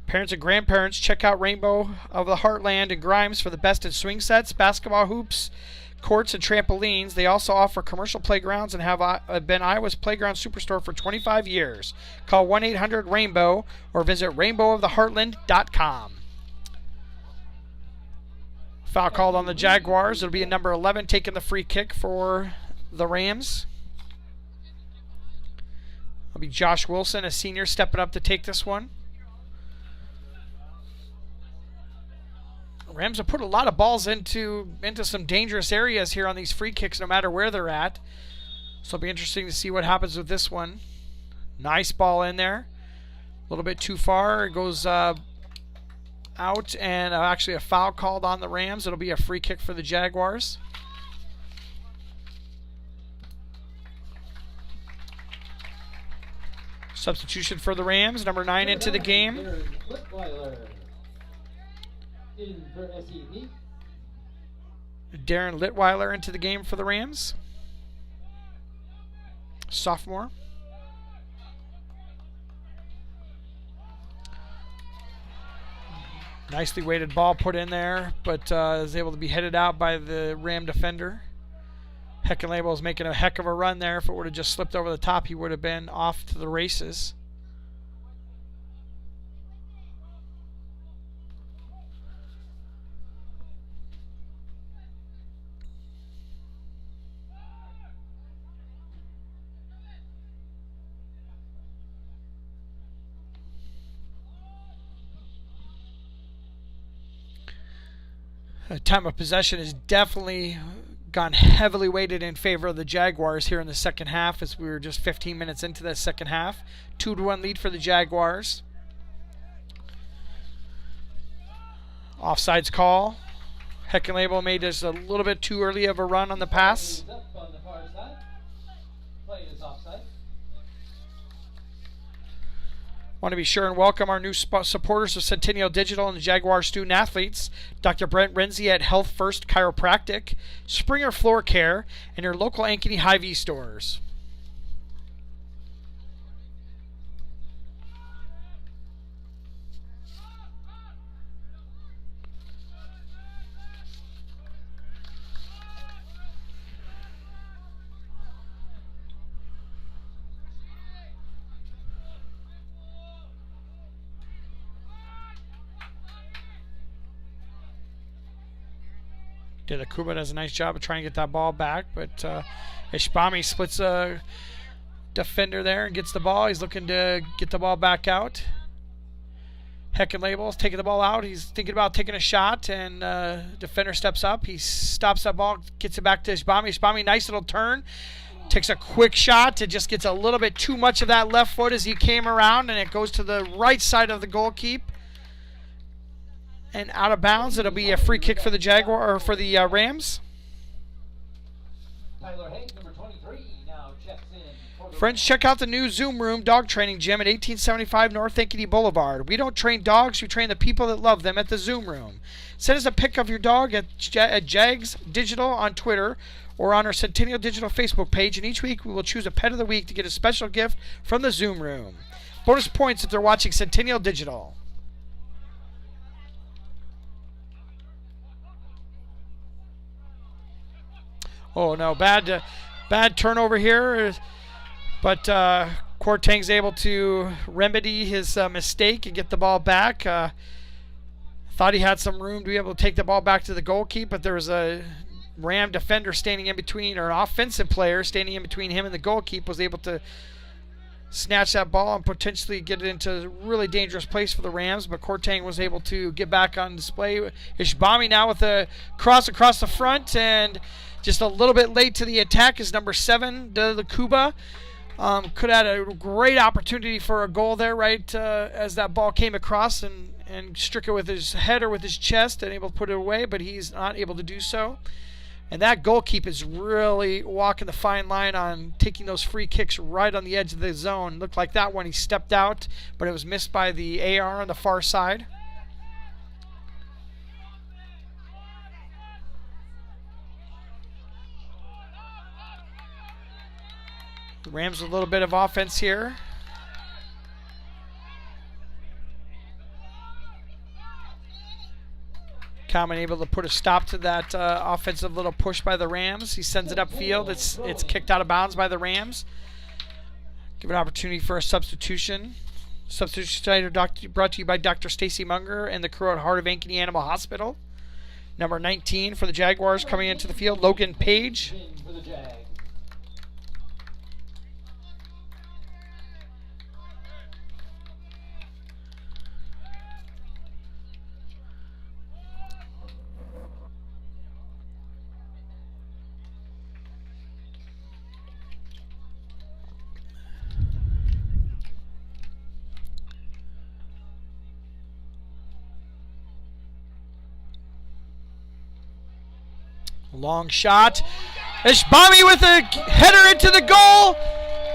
Parents and grandparents, check out Rainbow of the Heartland and Grimes for the best in swing sets, basketball hoops, courts, and trampolines. They also offer commercial playgrounds and have been Iowa's playground superstore for 25 years. Call 1-800-RAINBOW or visit rainbowoftheheartland.com. Foul called on the Jaguars. It'll be a number 11 taking the free kick for the Rams. It'll be Josh Wilson, a senior, stepping up to take this one. Rams have put a lot of balls into some dangerous areas here on these free kicks, no matter where they're at. So it'll be interesting to see what happens with this one. Nice ball in there. A little bit too far. It goes out, and actually a foul called on the Rams. It'll be a free kick for the Jaguars. Substitution for the Rams. Number 9 into the game. Darren Litweiler into the game for the Rams. Sophomore. Nicely weighted ball put in there, but is able to be headed out by the Ram defender. Heckenlabel is making a heck of a run there. If it would have just slipped over the top, he would have been off to the races. Time of possession has definitely gone heavily weighted in favor of the Jaguars here in the second half, as we were just 15 minutes into the second half. 2-1 lead for the Jaguars. Offsides call. Heckenlabel made just a little bit too early of a run on the pass. Want to be sure and welcome our new supporters of Centennial Digital and the Jaguar student athletes, Dr. Brent Renzi at Health First Chiropractic, Springer Floor Care, and your local Ankeny Hy-Vee stores. Kuba does a nice job of trying to get that ball back, but Ishbami splits a defender there and gets the ball. He's looking to get the ball back out. Heckenlabel's taking the ball out. He's thinking about taking a shot, and defender steps up. He stops that ball, gets it back to Ishbami. Ishbami, nice little turn. Takes a quick shot. It just gets a little bit too much of that left foot as he came around, and it goes to the right side of the goalkeeper. And out of bounds. It'll be a free kick for the Jaguar or for the Rams. Friends, check out the new Zoom Room dog training gym at 1875 North Ankeny Boulevard. We don't train dogs, we train the people that love them at the Zoom Room. Send us a pic of your dog at Jags Digital on Twitter or on our Centennial Digital Facebook page, and each week we will choose a pet of the week to get a special gift from the Zoom Room. Bonus points if they're watching Centennial Digital. Oh no, bad turnover here, but Quartang's able to remedy his mistake and get the ball back. Thought he had some room to be able to take the ball back to the goalkeeper, but there was a Ram defender standing in between, or an offensive player standing in between him and the goalkeeper, was able to snatch that ball and potentially get it into a really dangerous place for the Rams, but Quartang was able to get back on display. Ishbami now with a cross across the front, and just a little bit late to the attack is number 7, the Kuba. Could have had a great opportunity for a goal there right as that ball came across, and struck it with his head or with his chest and able to put it away, but he's not able to do so. And that goalkeeper is really walking the fine line on taking those free kicks right on the edge of the zone. Looked like that one he stepped out, but it was missed by the AR on the far side. The Rams with a little bit of offense here. Common able to put a stop to that offensive little push by the Rams. He sends it upfield. It's kicked out of bounds by the Rams. Give an opportunity for a substitution. Substitution brought to you by Dr. Stacy Munger and the crew at Heart of Ankeny Animal Hospital. Number 19 for the Jaguars coming into the field, Logan Page. Long shot. Ishbami with a header into the goal.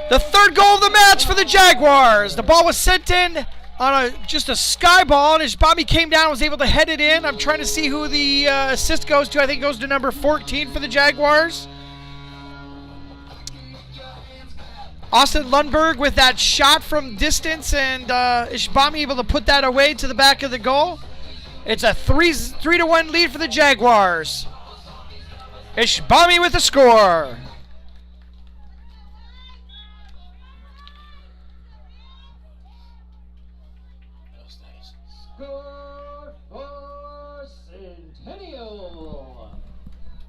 The third goal of the match for the Jaguars. The ball was sent in on just a sky ball, and Ishbami came down and was able to head it in. I'm trying to see who the assist goes to. I think it goes to number 14 for the Jaguars. Austin Lundberg with that shot from distance, and Ishbami able to put that away to the back of the goal. It's a 3-1 lead for the Jaguars. Ishbami with the score.
Score for Centennial.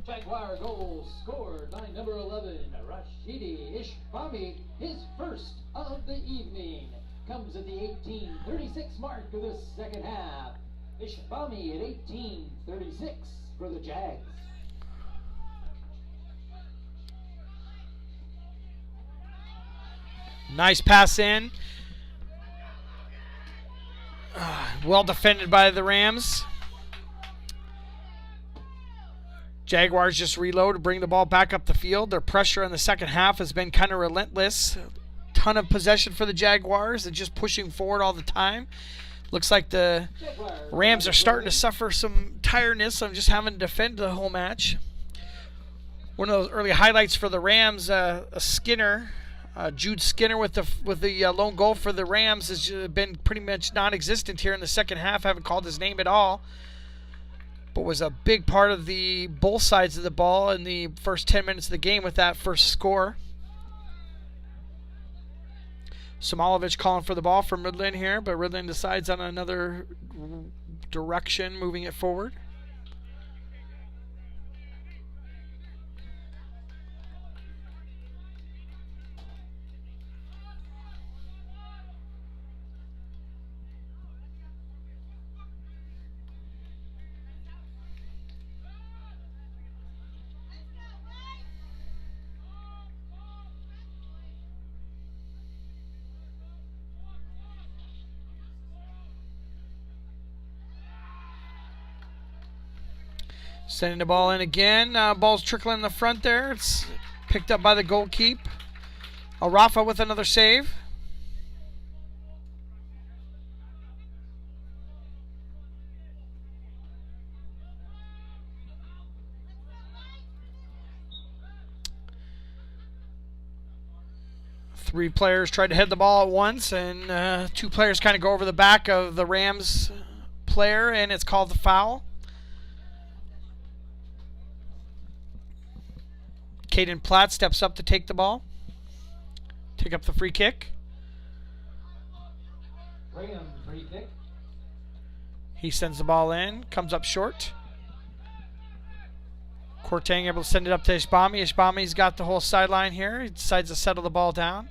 Jaguar goal scored by number 11, Rashidi Ishbami. His first of the evening comes at the 18:36 mark of the second half. Ishbami at 18:36 for the Jags.
Nice pass in. Well defended by the Rams. Jaguars just reload to bring the ball back up the field. Their pressure in the second half has been kind of relentless. ton of possession for the Jaguars and just pushing forward all the time. Looks like the Rams are starting to suffer some tiredness of just having to defend the whole match. One of those early highlights for the Rams, Skinner, Jude Skinner with the lone goal for the Rams has been pretty much non-existent here in the second half. Haven't called his name at all, but was a big part of the both sides of the ball in the first 10 minutes of the game with that first score. Somalovich calling for the ball from Ridland here, but Ridland decides on another direction, moving it forward. Sending the ball in again. Ball's trickling in the front there. It's picked up by the goalkeep. Rafa with another save. Three players tried to head the ball at once, and two players kind of go over the back of the Rams player, and it's called the foul. Caden Platt steps up to take the ball. Take up the free kick.
Graham, free kick.
He sends the ball in. Comes up short. Kortang able to send it up to Ishbami. Ishbami's got the whole sideline here. He decides to settle the ball down.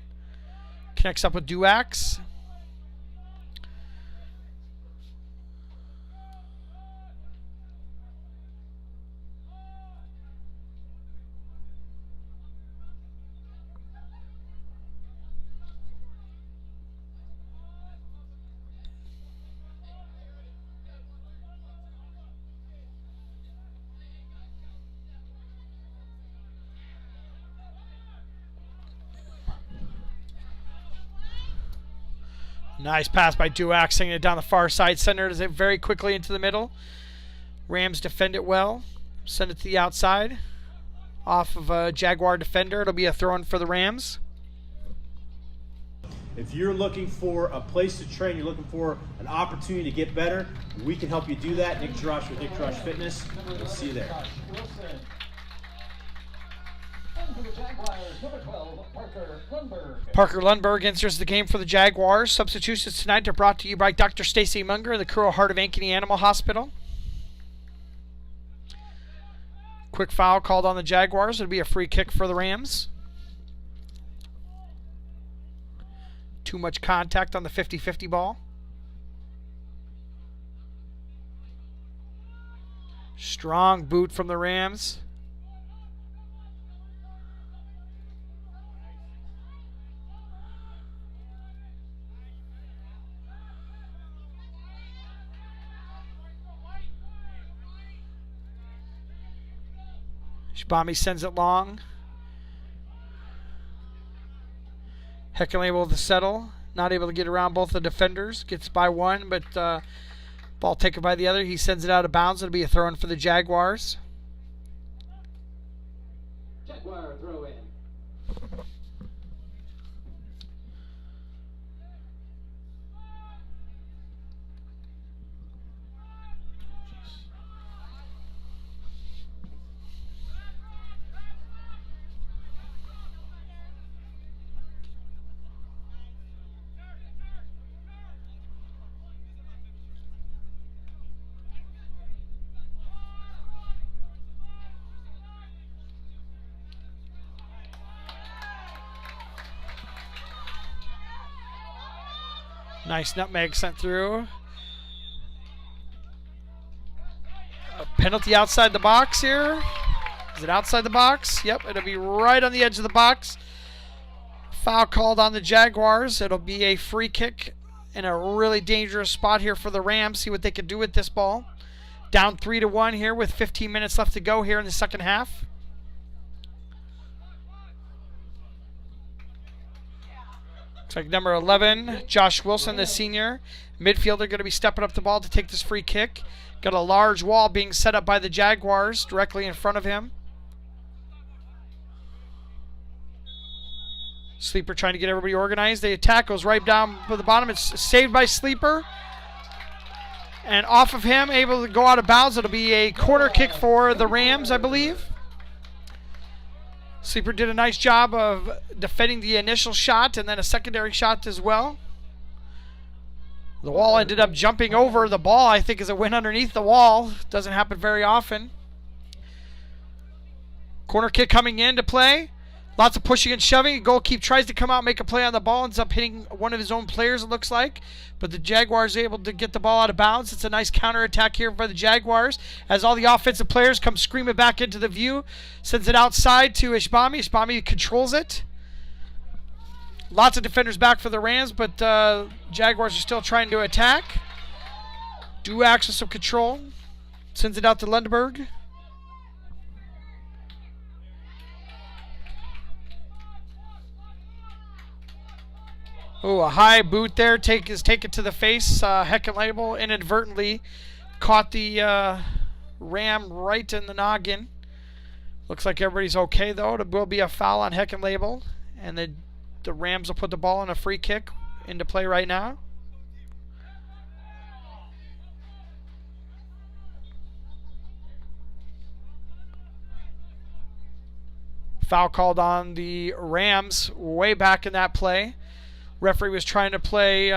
Connects up with Duax. Nice pass by Duax, sending it down the far side. Centers it very quickly into the middle. Rams defend it well. Send it to the outside. Off of a Jaguar defender. It'll be a throw-in for the Rams.
If you're looking for a place to train, you're looking for an opportunity to get better, we can help you do that. Nick Jarash with Nick Jarash Fitness. We'll see you there.
And for the Jaguars, number 12, Parker Lundberg.
Parker Lundberg enters the game for the Jaguars. Substitutions tonight are brought to you by Dr. Stacy Munger, the Kuro Heart of Ankeny Animal Hospital. Quick foul called on the Jaguars. It'll be a free kick for the Rams. Too much contact on the 50-50 ball. Strong boot from the Rams. Shibami sends it long. Heckin able to settle. Not able to get around both the defenders. Gets by one, but ball taken by the other. He sends it out of bounds. It'll be a throw-in for the Jaguars.
Jaguar throw in.
Nice nutmeg sent through. A penalty outside the box here. Is it outside the box? Yep, it'll be right on the edge of the box. Foul called on the Jaguars. It'll be a free kick in a really dangerous spot here for the Rams. See what they can do with this ball. Down 3-1 here with 15 minutes left to go here in the second half. Looks like number 11, Josh Wilson, the senior midfielder, going to be stepping up the ball to take this free kick. Got a large wall being set up by the Jaguars directly in front of him. Sleeper trying to get everybody organized. The attack goes right down to the bottom. It's saved by Sleeper. And off of him, able to go out of bounds. It'll be a corner kick for the Rams, I believe. Sleeper did a nice job of defending the initial shot and then a secondary shot as well. The wall ended up jumping over the ball, I think, as it went underneath the wall. Doesn't happen very often. Corner kick coming in to play. Lots of pushing and shoving. Goalkeeper tries to come out, make a play on the ball, ends up hitting one of his own players, it looks like. But the Jaguars are able to get the ball out of bounds. It's a nice counterattack here by the Jaguars as all the offensive players come screaming back into the view. Sends it outside to Ishbami. Ishbami controls it. Lots of defenders back for the Rams, but Jaguars are still trying to attack. Duax with some control. Sends it out to Lundeberg. Oh, a high boot there. Take it to the face. Heckenlabel inadvertently caught the Ram right in the noggin. Looks like everybody's okay, though. It will be a foul on Heckenlabel. And the Rams will put the ball on a free kick into play right now. Foul called on the Rams way back in that play. Referee was trying to play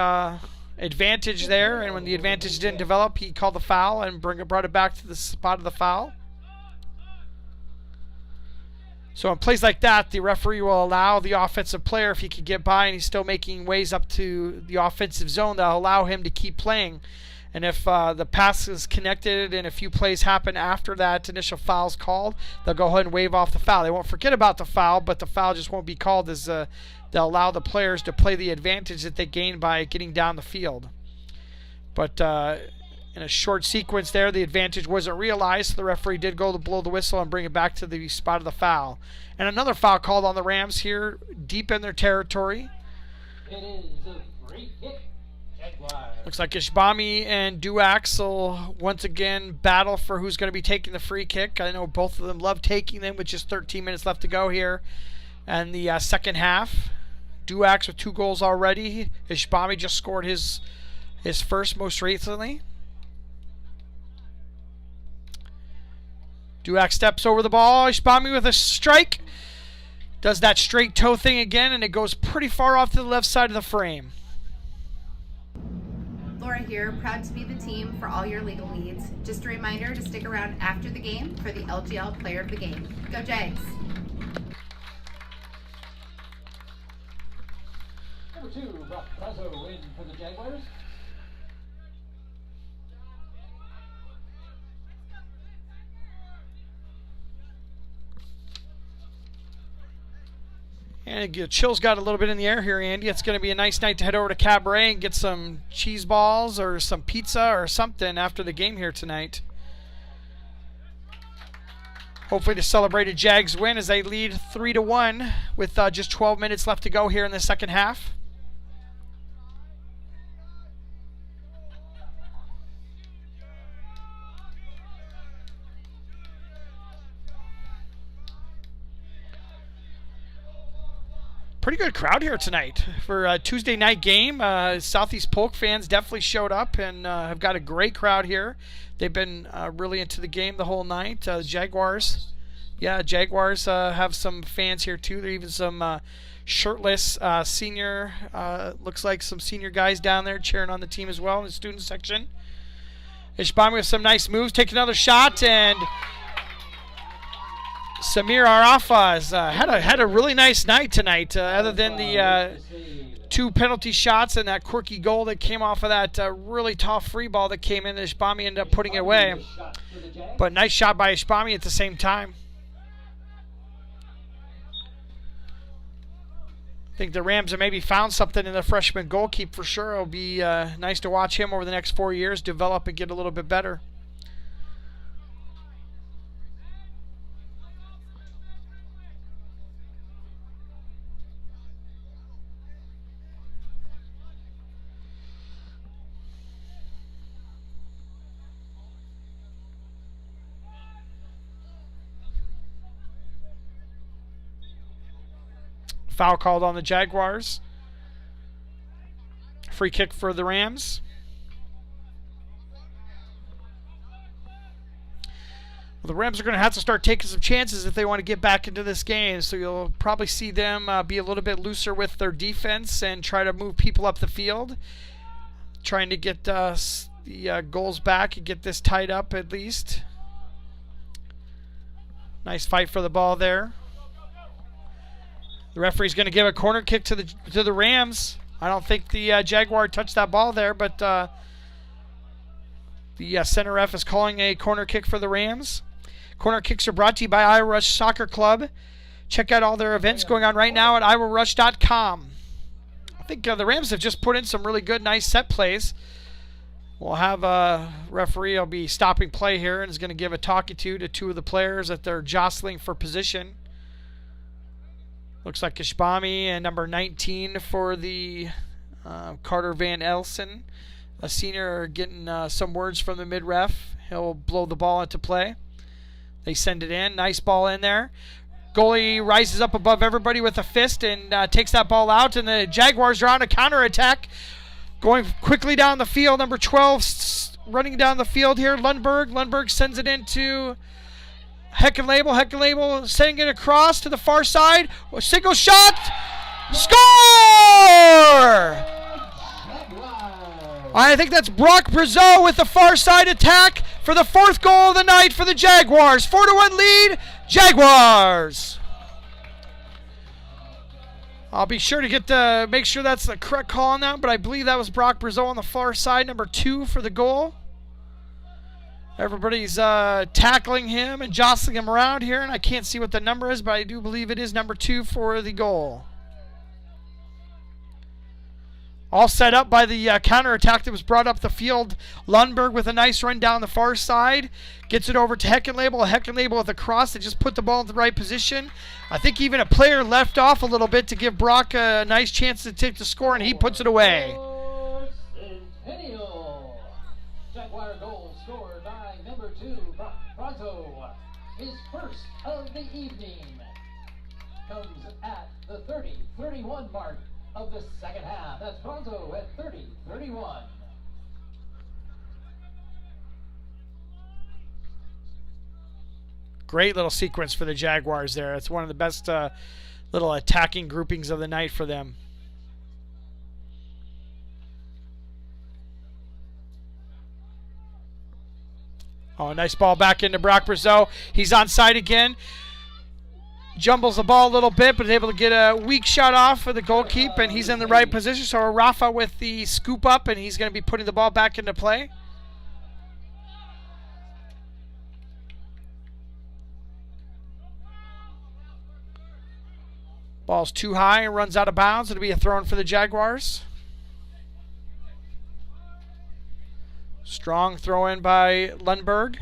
advantage there, and when the advantage didn't develop, he called the foul and brought it back to the spot of the foul. So in plays like that, the referee will allow the offensive player, if he can get by and he's still making ways up to the offensive zone, they'll allow him to keep playing. And if the pass is connected and a few plays happen after that initial foul's called, they'll go ahead and waive off the foul. They won't forget about the foul, but the foul just won't be called as they'll allow the players to play the advantage that they gain by getting down the field. But in a short sequence there, the advantage wasn't realized, so the referee did go to blow the whistle and bring it back to the spot of the foul. And another foul called on the Rams here, deep in their territory.
It is a free kick. Jaguars.
Looks like Ishbami and Duax will once again battle for who's going to be taking the free kick. I know both of them love taking them with just 13 minutes left to go here in the second half. Duax with 2 goals already. Ishbami just scored his first most recently. Duax steps over the ball. Ishbami with a strike. Does that straight toe thing again, and it goes pretty far off to the left side of the frame.
Laura here, proud to be the team for all your legal needs. Just a reminder to stick around after the game for the LGL Player of the Game. Go Jags!
Number 2, Brock Brazo in for the Jaguars.
And chill's got a little bit in the air here, Andy. It's going to be a nice night to head over to Cabaret and get some cheese balls or some pizza or something after the game here tonight. Hopefully to celebrate a Jags win as they lead 3-1 with just 12 minutes left to go here in the second half. Pretty good crowd here tonight for a Tuesday night game. Southeast Polk fans definitely showed up and have got a great crowd here. They've been really into the game the whole night. Jaguars have some fans here too. There are even some shirtless senior, looks like some senior guys down there cheering on the team as well in the student section. Ishbami with some nice moves, take another shot, and Samir Arafaz had a really nice night tonight, other than the 2 penalty shots and that quirky goal that came off of that really tough free ball that came in. Ishbami ended up putting it away. But nice shot by Ishbami at the same time. I think the Rams have maybe found something in the freshman goalkeeper for sure. It'll be nice to watch him over the next 4 years develop and get a little bit better. foul called on the Jaguars. Free kick for the Rams. Well, the Rams are going to have to start taking some chances if they want to get back into this game. So you'll probably see them be a little bit looser with their defense and try to move people up the field. Trying to get the goals back and get this tied up at least. Nice fight for the ball there. The referee's going to give a corner kick to the Rams. I don't think the Jaguar touched that ball there, but the center ref is calling a corner kick for the Rams. Corner kicks are brought to you by Iowa Rush Soccer Club. Check out all their events going on right now at iowarush.com. I think the Rams have just put in some really good, nice set plays. We'll have a referee will be stopping play here and is going to give a talkie to two of the players that they're jostling for position. Looks like Kishbami and number 19 for the Carter Van Elsen. A senior are getting some words from the mid-ref. He'll blow the ball into play. They send it in. Nice ball in there. Goalie rises up above everybody with a fist and takes that ball out. And the Jaguars are on a counterattack. Going quickly down the field. Number 12 running down the field here. Lundberg. Lundberg sends it into Heckenlabel. Heckenlabel sending it across to the far side. A single shot. Score! I think that's Brock Brazeau with the far side attack for the 4th goal of the night for the Jaguars. 4-1 lead, Jaguars. I'll be sure to make sure that's the correct call on that, but I believe that was Brock Brazeau on the far side, number 2 for the goal. Everybody's tackling him and jostling him around here, and I can't see what the number is, but I do believe it is number 2 for the goal. All set up by the counterattack that was brought up the field. Lundberg with a nice run down the far side. Gets it over to Heckenlabel. Heckenlabel with a cross that just put the ball in the right position. I think even a player left off a little bit to give Brock a nice chance to take the score, and he puts it away.
Centennial. Jaguar goal scored by number 2, Brock Brazeau. His first of the evening. Comes at the 30-31 mark of the second half. That's Brazeau at 30-31.
Great little sequence for the Jaguars there. It's one of the best little attacking groupings of the night for them. Oh, nice ball back into Brock Brazeau. He's onside again. Jumbles the ball a little bit, but is able to get a weak shot off for the goalkeeper, and he's in the right position. So Rafa with the scoop up, and he's going to be putting the ball back into play. Ball's too high and runs out of bounds. It'll be a throw in for the Jaguars. Strong throw in by Lundberg.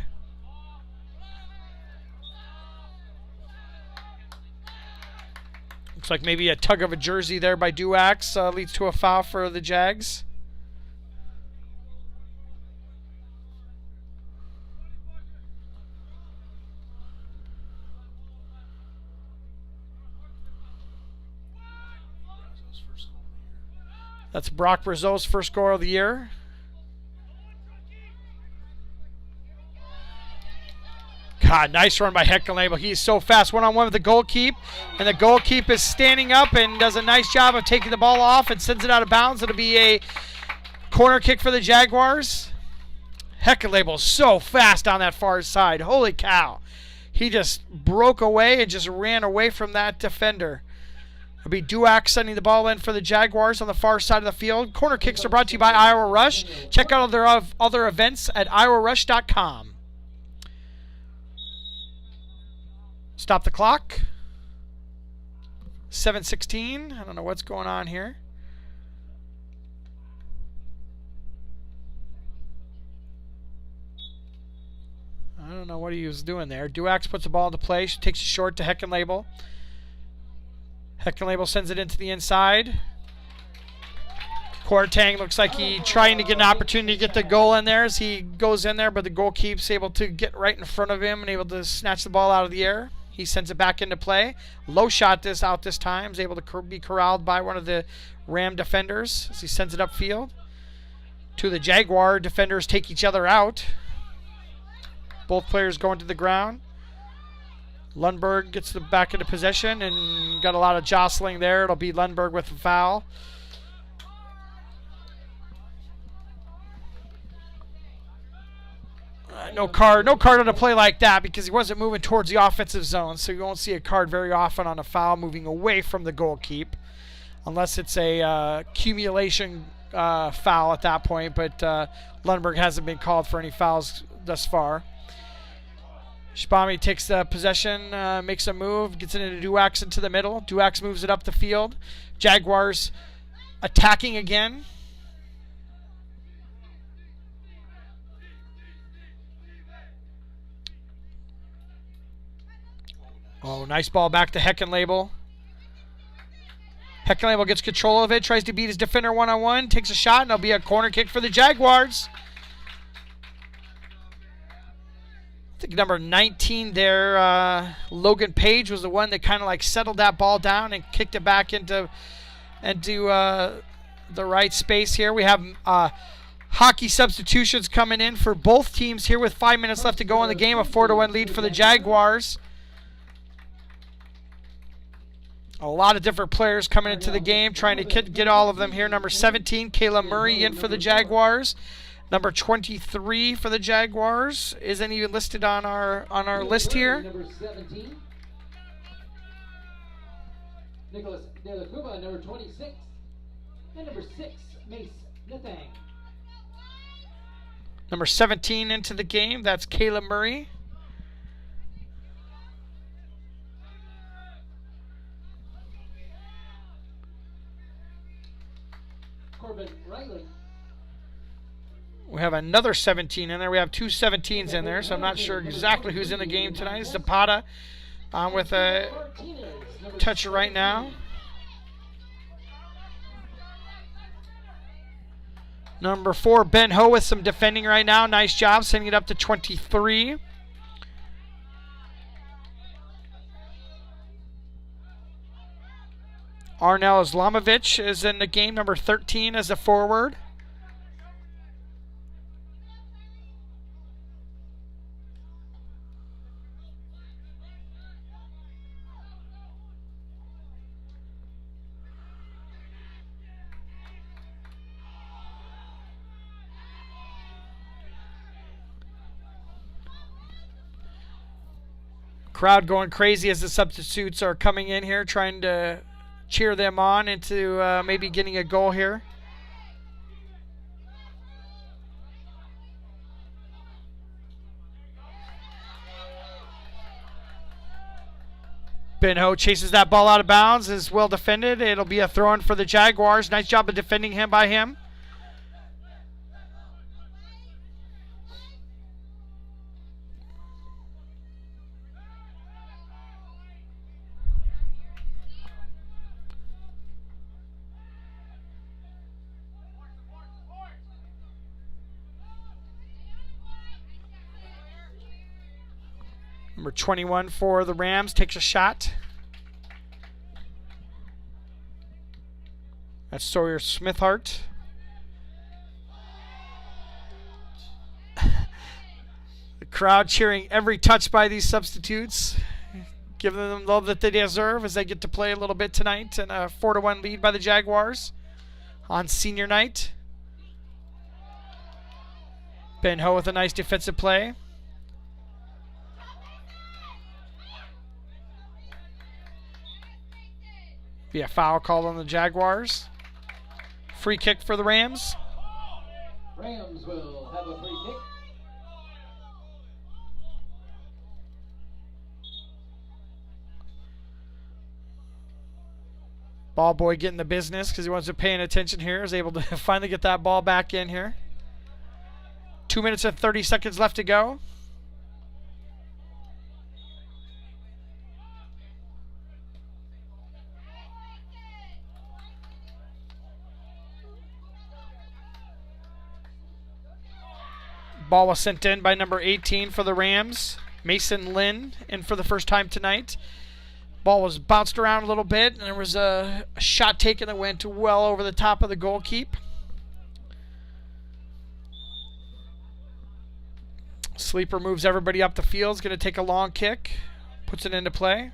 Looks like maybe a tug of a jersey there by Duax leads to a foul for the Jags. That's Brock Brazeau's first score of the year. God, nice run by Heckenlabel. He's so fast. One-on-one with the goalkeeper. And the goalkeeper is standing up and does a nice job of taking the ball off and sends it out of bounds. It'll be a corner kick for the Jaguars. Heckenlabel so fast on that far side. Holy cow. He just broke away and just ran away from that defender. It'll be Duax sending the ball in for the Jaguars on the far side of the field. Corner kicks are brought to you by Iowa Rush. Check out their other events at iowarush.com. Stop the clock. 7:16. I don't know what's going on here. I don't know what he was doing there. Duax puts the ball into play. She takes it short to Heckenlabel. Heckenlabel sends it into the inside. Quartang looks like he trying to get an opportunity to get the goal in there as he goes in there, but the goalkeeper's able to get right in front of him and able to snatch the ball out of the air. He sends it back into play. Low shot this out this time. Is able to be corralled by one of the Ram defenders as he sends it upfield. To the Jaguar defenders take each other out. Both players going to the ground. Lundberg gets the back into possession and got a lot of jostling there. It'll be Lundberg with a foul. No card on a play like that because he wasn't moving towards the offensive zone, so you won't see a card very often on a foul moving away from the goal keep, unless it's a accumulation foul at that point, but Lundberg hasn't been called for any fouls thus far. Spami takes the possession, makes a move, gets it into Duax into the middle. Duax moves it up the field. Jaguars attacking again. Oh, nice ball back to Heckenlabel. Heckenlabel gets control of it, tries to beat his defender one-on-one, takes a shot, and it'll be a corner kick for the Jaguars. I think number 19 there, Logan Page, was the one that kind of like settled that ball down and kicked it back into the right space here. We have hockey substitutions coming in for both teams here with 5 minutes left to go in the game. A 4-1 lead for the Jaguars. A lot of different players coming into the game, trying to get all of them here. Number 17, Kayla Murray in for the Jaguars. Number 23 for the Jaguars isn't even listed on our list here.
Number 17. Nicholas De La Cuba, number 26. And number 6, Mace Nathang.
Number 17 into the game, that's Kayla Murray.
Corbin Riley.
We have another 17 in there. We have two 17s in there, so I'm not sure exactly who's in the game tonight. Zapata on with a toucher right now. Number 4, Ben Ho with some defending right now. Nice job sending it up to 23. Arnel Islamovic is in the game, number 13 as a forward. Crowd going crazy as the substitutes are coming in here, trying to cheer them on into maybe getting a goal here. Ben Ho chases that ball out of bounds, is well defended. It'll be a throw-in for the Jaguars. Nice job of defending him by him. Number 21 for the Rams takes a shot. That's Sawyer Smithhart. The crowd cheering every touch by these substitutes, giving them love that they deserve as they get to play a little bit tonight, and a 4-1 lead by the Jaguars on senior night. Ben Ho with a nice defensive play. Be a foul called on the Jaguars. Free kick for the Rams.
Rams will have a free kick.
Ball boy getting the business because he wasn't paying attention here. Is able to finally get that ball back in here. 2 minutes and 30 seconds left to go. Ball was sent in by number 18 for the Rams. Mason Lynn in for the first time tonight. Ball was bounced around a little bit, and there was a shot taken that went well over the top of the goal keep. Sleeper moves everybody up the field. Is going to take a long kick. Puts it into play.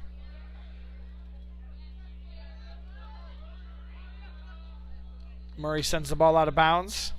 Murray sends the ball out of bounds.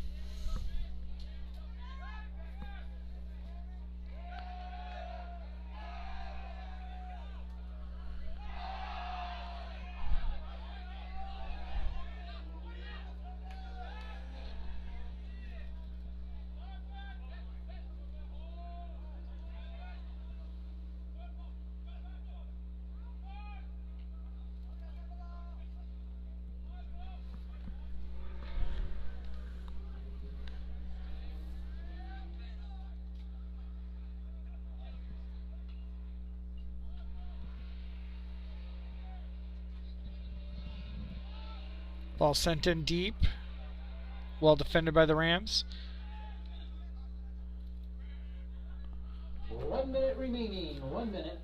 Ball sent in deep. Well defended by the Rams.
1 minute remaining. 1 minute.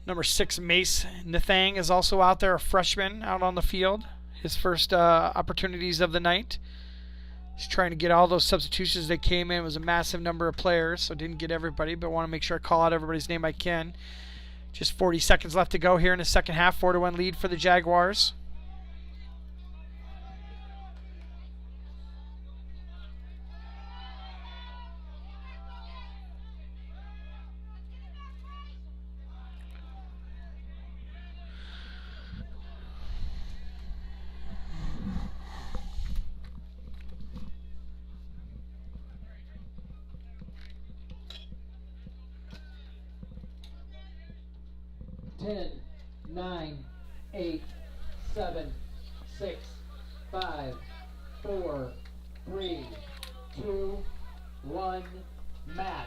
Number 6, Mace Nathang, is also out there, a freshman out on the field. His first opportunities of the night. He's trying to get all those substitutions that came in. It was a massive number of players, so didn't get everybody, but want to make sure I call out everybody's name I can. Just 40 seconds left to go here in the second half. 4-1 lead for the Jaguars.
Ten, 9, 8, 7, 6, 5, 4, 3, 2, 1, match.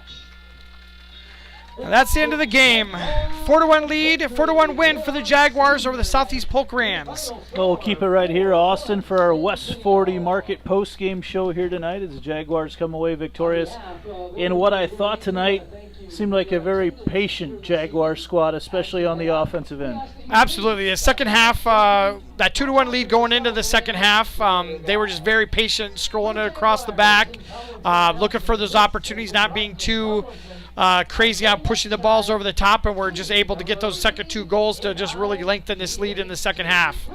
And that's the end of the game. 4-1 lead, 4-1 win for the Jaguars over the Southeast Polk Rams.
Well, we'll keep it right here, Austin, for our West 40 Market post-game show here tonight as the Jaguars come away victorious in what I thought tonight seemed like a very patient Jaguar squad, especially on the offensive end.
Absolutely. The second half, that 2-1 lead going into the second half, they were just very patient, scrolling it across the back, looking for those opportunities, not being too crazy out pushing the balls over the top, and we're just able to get those second 2 goals to just really lengthen this lead in the second half.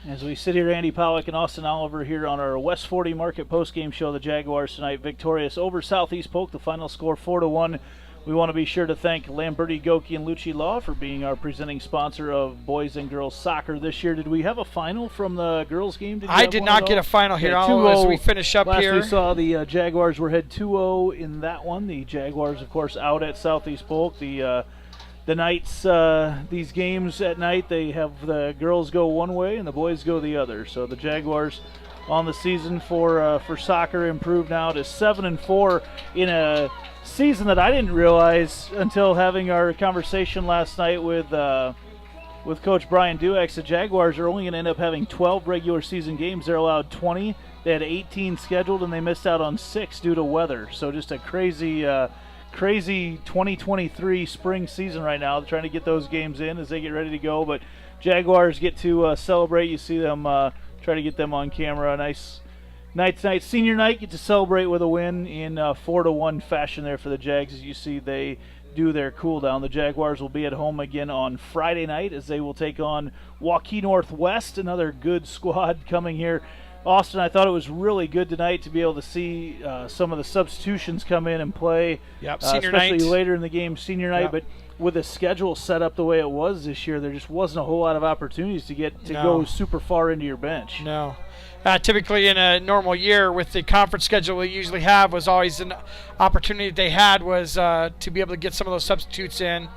As we sit here, Andy Pollack and Austin Oliver here on our West 40 Market post-game show, the Jaguars tonight victorious over Southeast Polk. The final score 4-1. We want to be sure to thank Lamberti, Goki, and Lucci Law for being our presenting sponsor of boys and girls soccer this year. Did we have a final from the girls game?
I did not get a final here. As we finish up
last
here.
We saw the Jaguars were ahead 2-0 in that one. The Jaguars, of course, out at Southeast Polk. The nights, these games at night, they have the girls go one way and the boys go the other. So the Jaguars on the season for soccer improved now to 7-4 in a season that I didn't realize until having our conversation last night with Coach Brian Duex. The Jaguars are only going to end up having 12 regular season games. They're allowed 20. They had 18 scheduled, and they missed out on 6 due to weather. So just a crazy 2023 spring season right now. They're trying to get those games in as they get ready to go. But Jaguars get to celebrate. You see them try to get them on camera. Nice night tonight, senior night, get to celebrate with a win in 4-1 fashion there for the Jags. As you see, they do their cool down. The Jaguars will be at home again on Friday night as they will take on Waukee Northwest, another good squad coming here. Austin, I thought it was really good tonight to be able to see some of the substitutions come in and play.
Yep, senior
especially
night.
Later in the game, senior night.
Yep.
But with the schedule set up the way it was this year, there just wasn't a whole lot of opportunities to go super far into your bench.
No. Typically in a normal year with the conference schedule we usually have, was always an opportunity they had was to be able to get some of those substitutes in,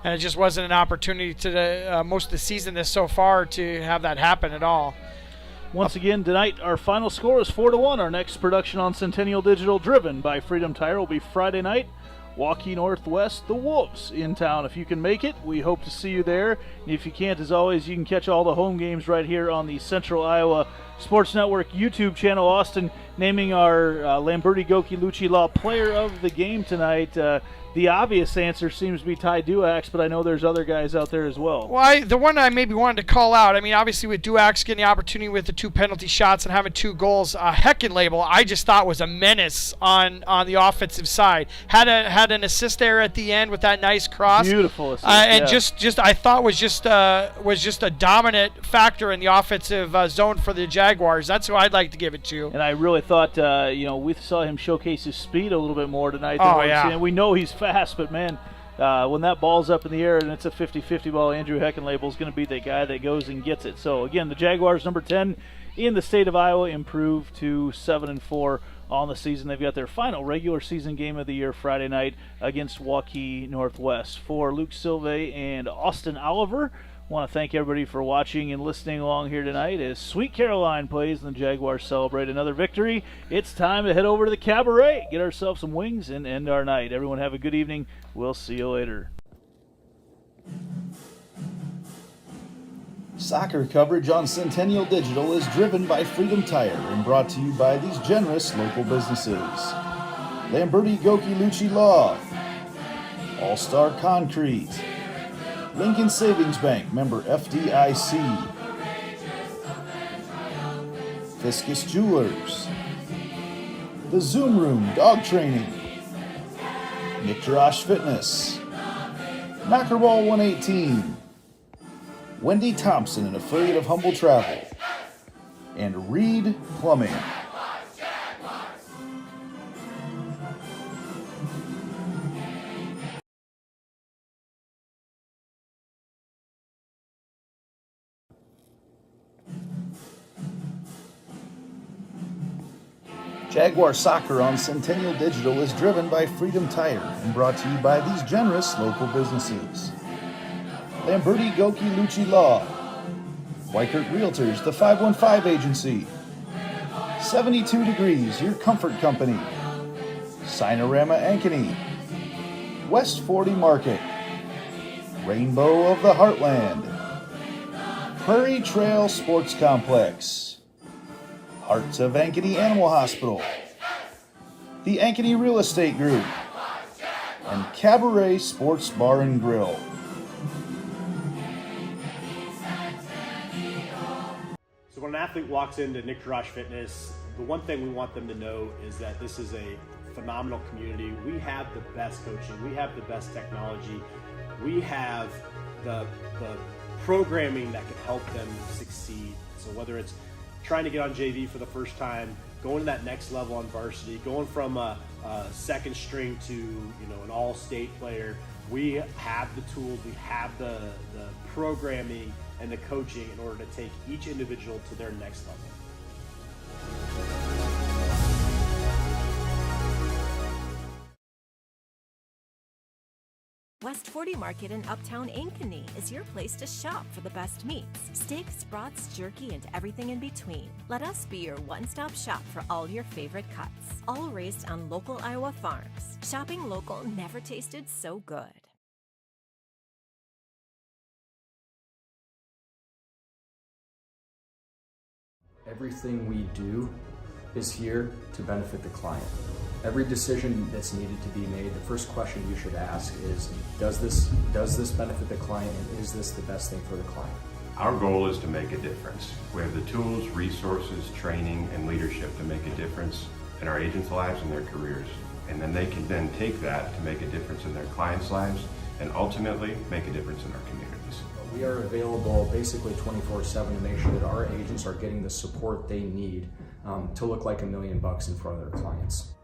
and it just wasn't an opportunity to most of the season this so far to have that happen at all.
Once again tonight, our final score is 4-1. Our next production on Centennial Digital, driven by Freedom Tire, will be Friday night. Waukee Northwest, the Wolves in town. If you can make it, we hope to see you there. And if you can't, as always, you can catch all the home games right here on the Central Iowa Sports Network YouTube channel. Austin naming our Lamberti Goki Lucci Law Player of the Game tonight. The obvious answer seems to be Ty Duax, but I know there's other guys out there as well.
Well, the one I maybe wanted to call out, I mean, obviously with Duax getting the opportunity with the 2 penalty shots and having 2 goals, Heckenlabel, I just thought was a menace on the offensive side. Had an assist there at the end with that nice cross.
Beautiful assist.
And just I thought was just a dominant factor in the offensive zone for the Jaguars. That's who I'd like to give it to.
And I really thought, we saw him showcase his speed a little bit more tonight.
Oh, yeah.
And we know he's fast, but man, when that ball's up in the air and it's a 50-50 ball, Andrew Heckenlabel is going to be the guy that goes and gets it. So again, the Jaguars, number 10 in the state of Iowa, improved to 7-4 on the season. They've got their final regular season game of the year Friday night against Waukee Northwest. For Luke Silve and Austin Oliver, want to thank everybody for watching and listening along here tonight as Sweet Caroline plays and the Jaguars celebrate another victory. It's time to head over to the cabaret, get ourselves some wings, and end our night. Everyone have a good evening. We'll see you later.
Soccer coverage on Centennial Digital is driven by Freedom Tire and brought to you by these generous local businesses: Lamberti Goki Lucci Law, All-Star Concrete, Lincoln Savings Bank, member FDIC, Fiscus Jewelers, The Zoom Room Dog Training, Nick Jarash Fitness, Knockerball 118, Wendy Thompson, an affiliate of Humble Travel, and Reed Plumbing. Jaguar Soccer on Centennial Digital is driven by Freedom Tire and brought to you by these generous local businesses: Lamberti Goki Lucci Law, Weichert Realtors, the 515 Agency, 72 Degrees, your comfort company, Cinerama Ankeny, West 40 Market, Rainbow of the Heartland, Prairie Trail Sports Complex, Hearts of Ankeny Animal Hospital, the Ankeny Real Estate Group, and Cabaret Sports Bar and Grill.
So when an athlete walks into Nick Jarash Fitness, the one thing we want them to know is that this is a phenomenal community. We have the best coaching, we have the best technology, we have the programming that can help them succeed. So whether it's trying to get on JV for the first time, going to that next level on varsity, going from a second string to an all-state player, we have the tools, we have the programming and the coaching in order to take each individual to their next level.
West 40 Market in Uptown Ankeny is your place to shop for the best meats, steaks, brats, jerky, and everything in between. Let us be your one-stop shop for all your favorite cuts, all raised on local Iowa farms. Shopping local never tasted so good.
Everything we do is here to benefit the client. Every decision that's needed to be made, the first question you should ask is, does this benefit the client, and is this the best thing for the client?
Our goal is to make a difference. We have the tools, resources, training, and leadership to make a difference in our agents' lives and their careers. And then they can then take that to make a difference in their clients' lives and ultimately make a difference in our communities.
We are available basically 24/7 to make sure that our agents are getting the support they need to look like $1 million in front of their clients.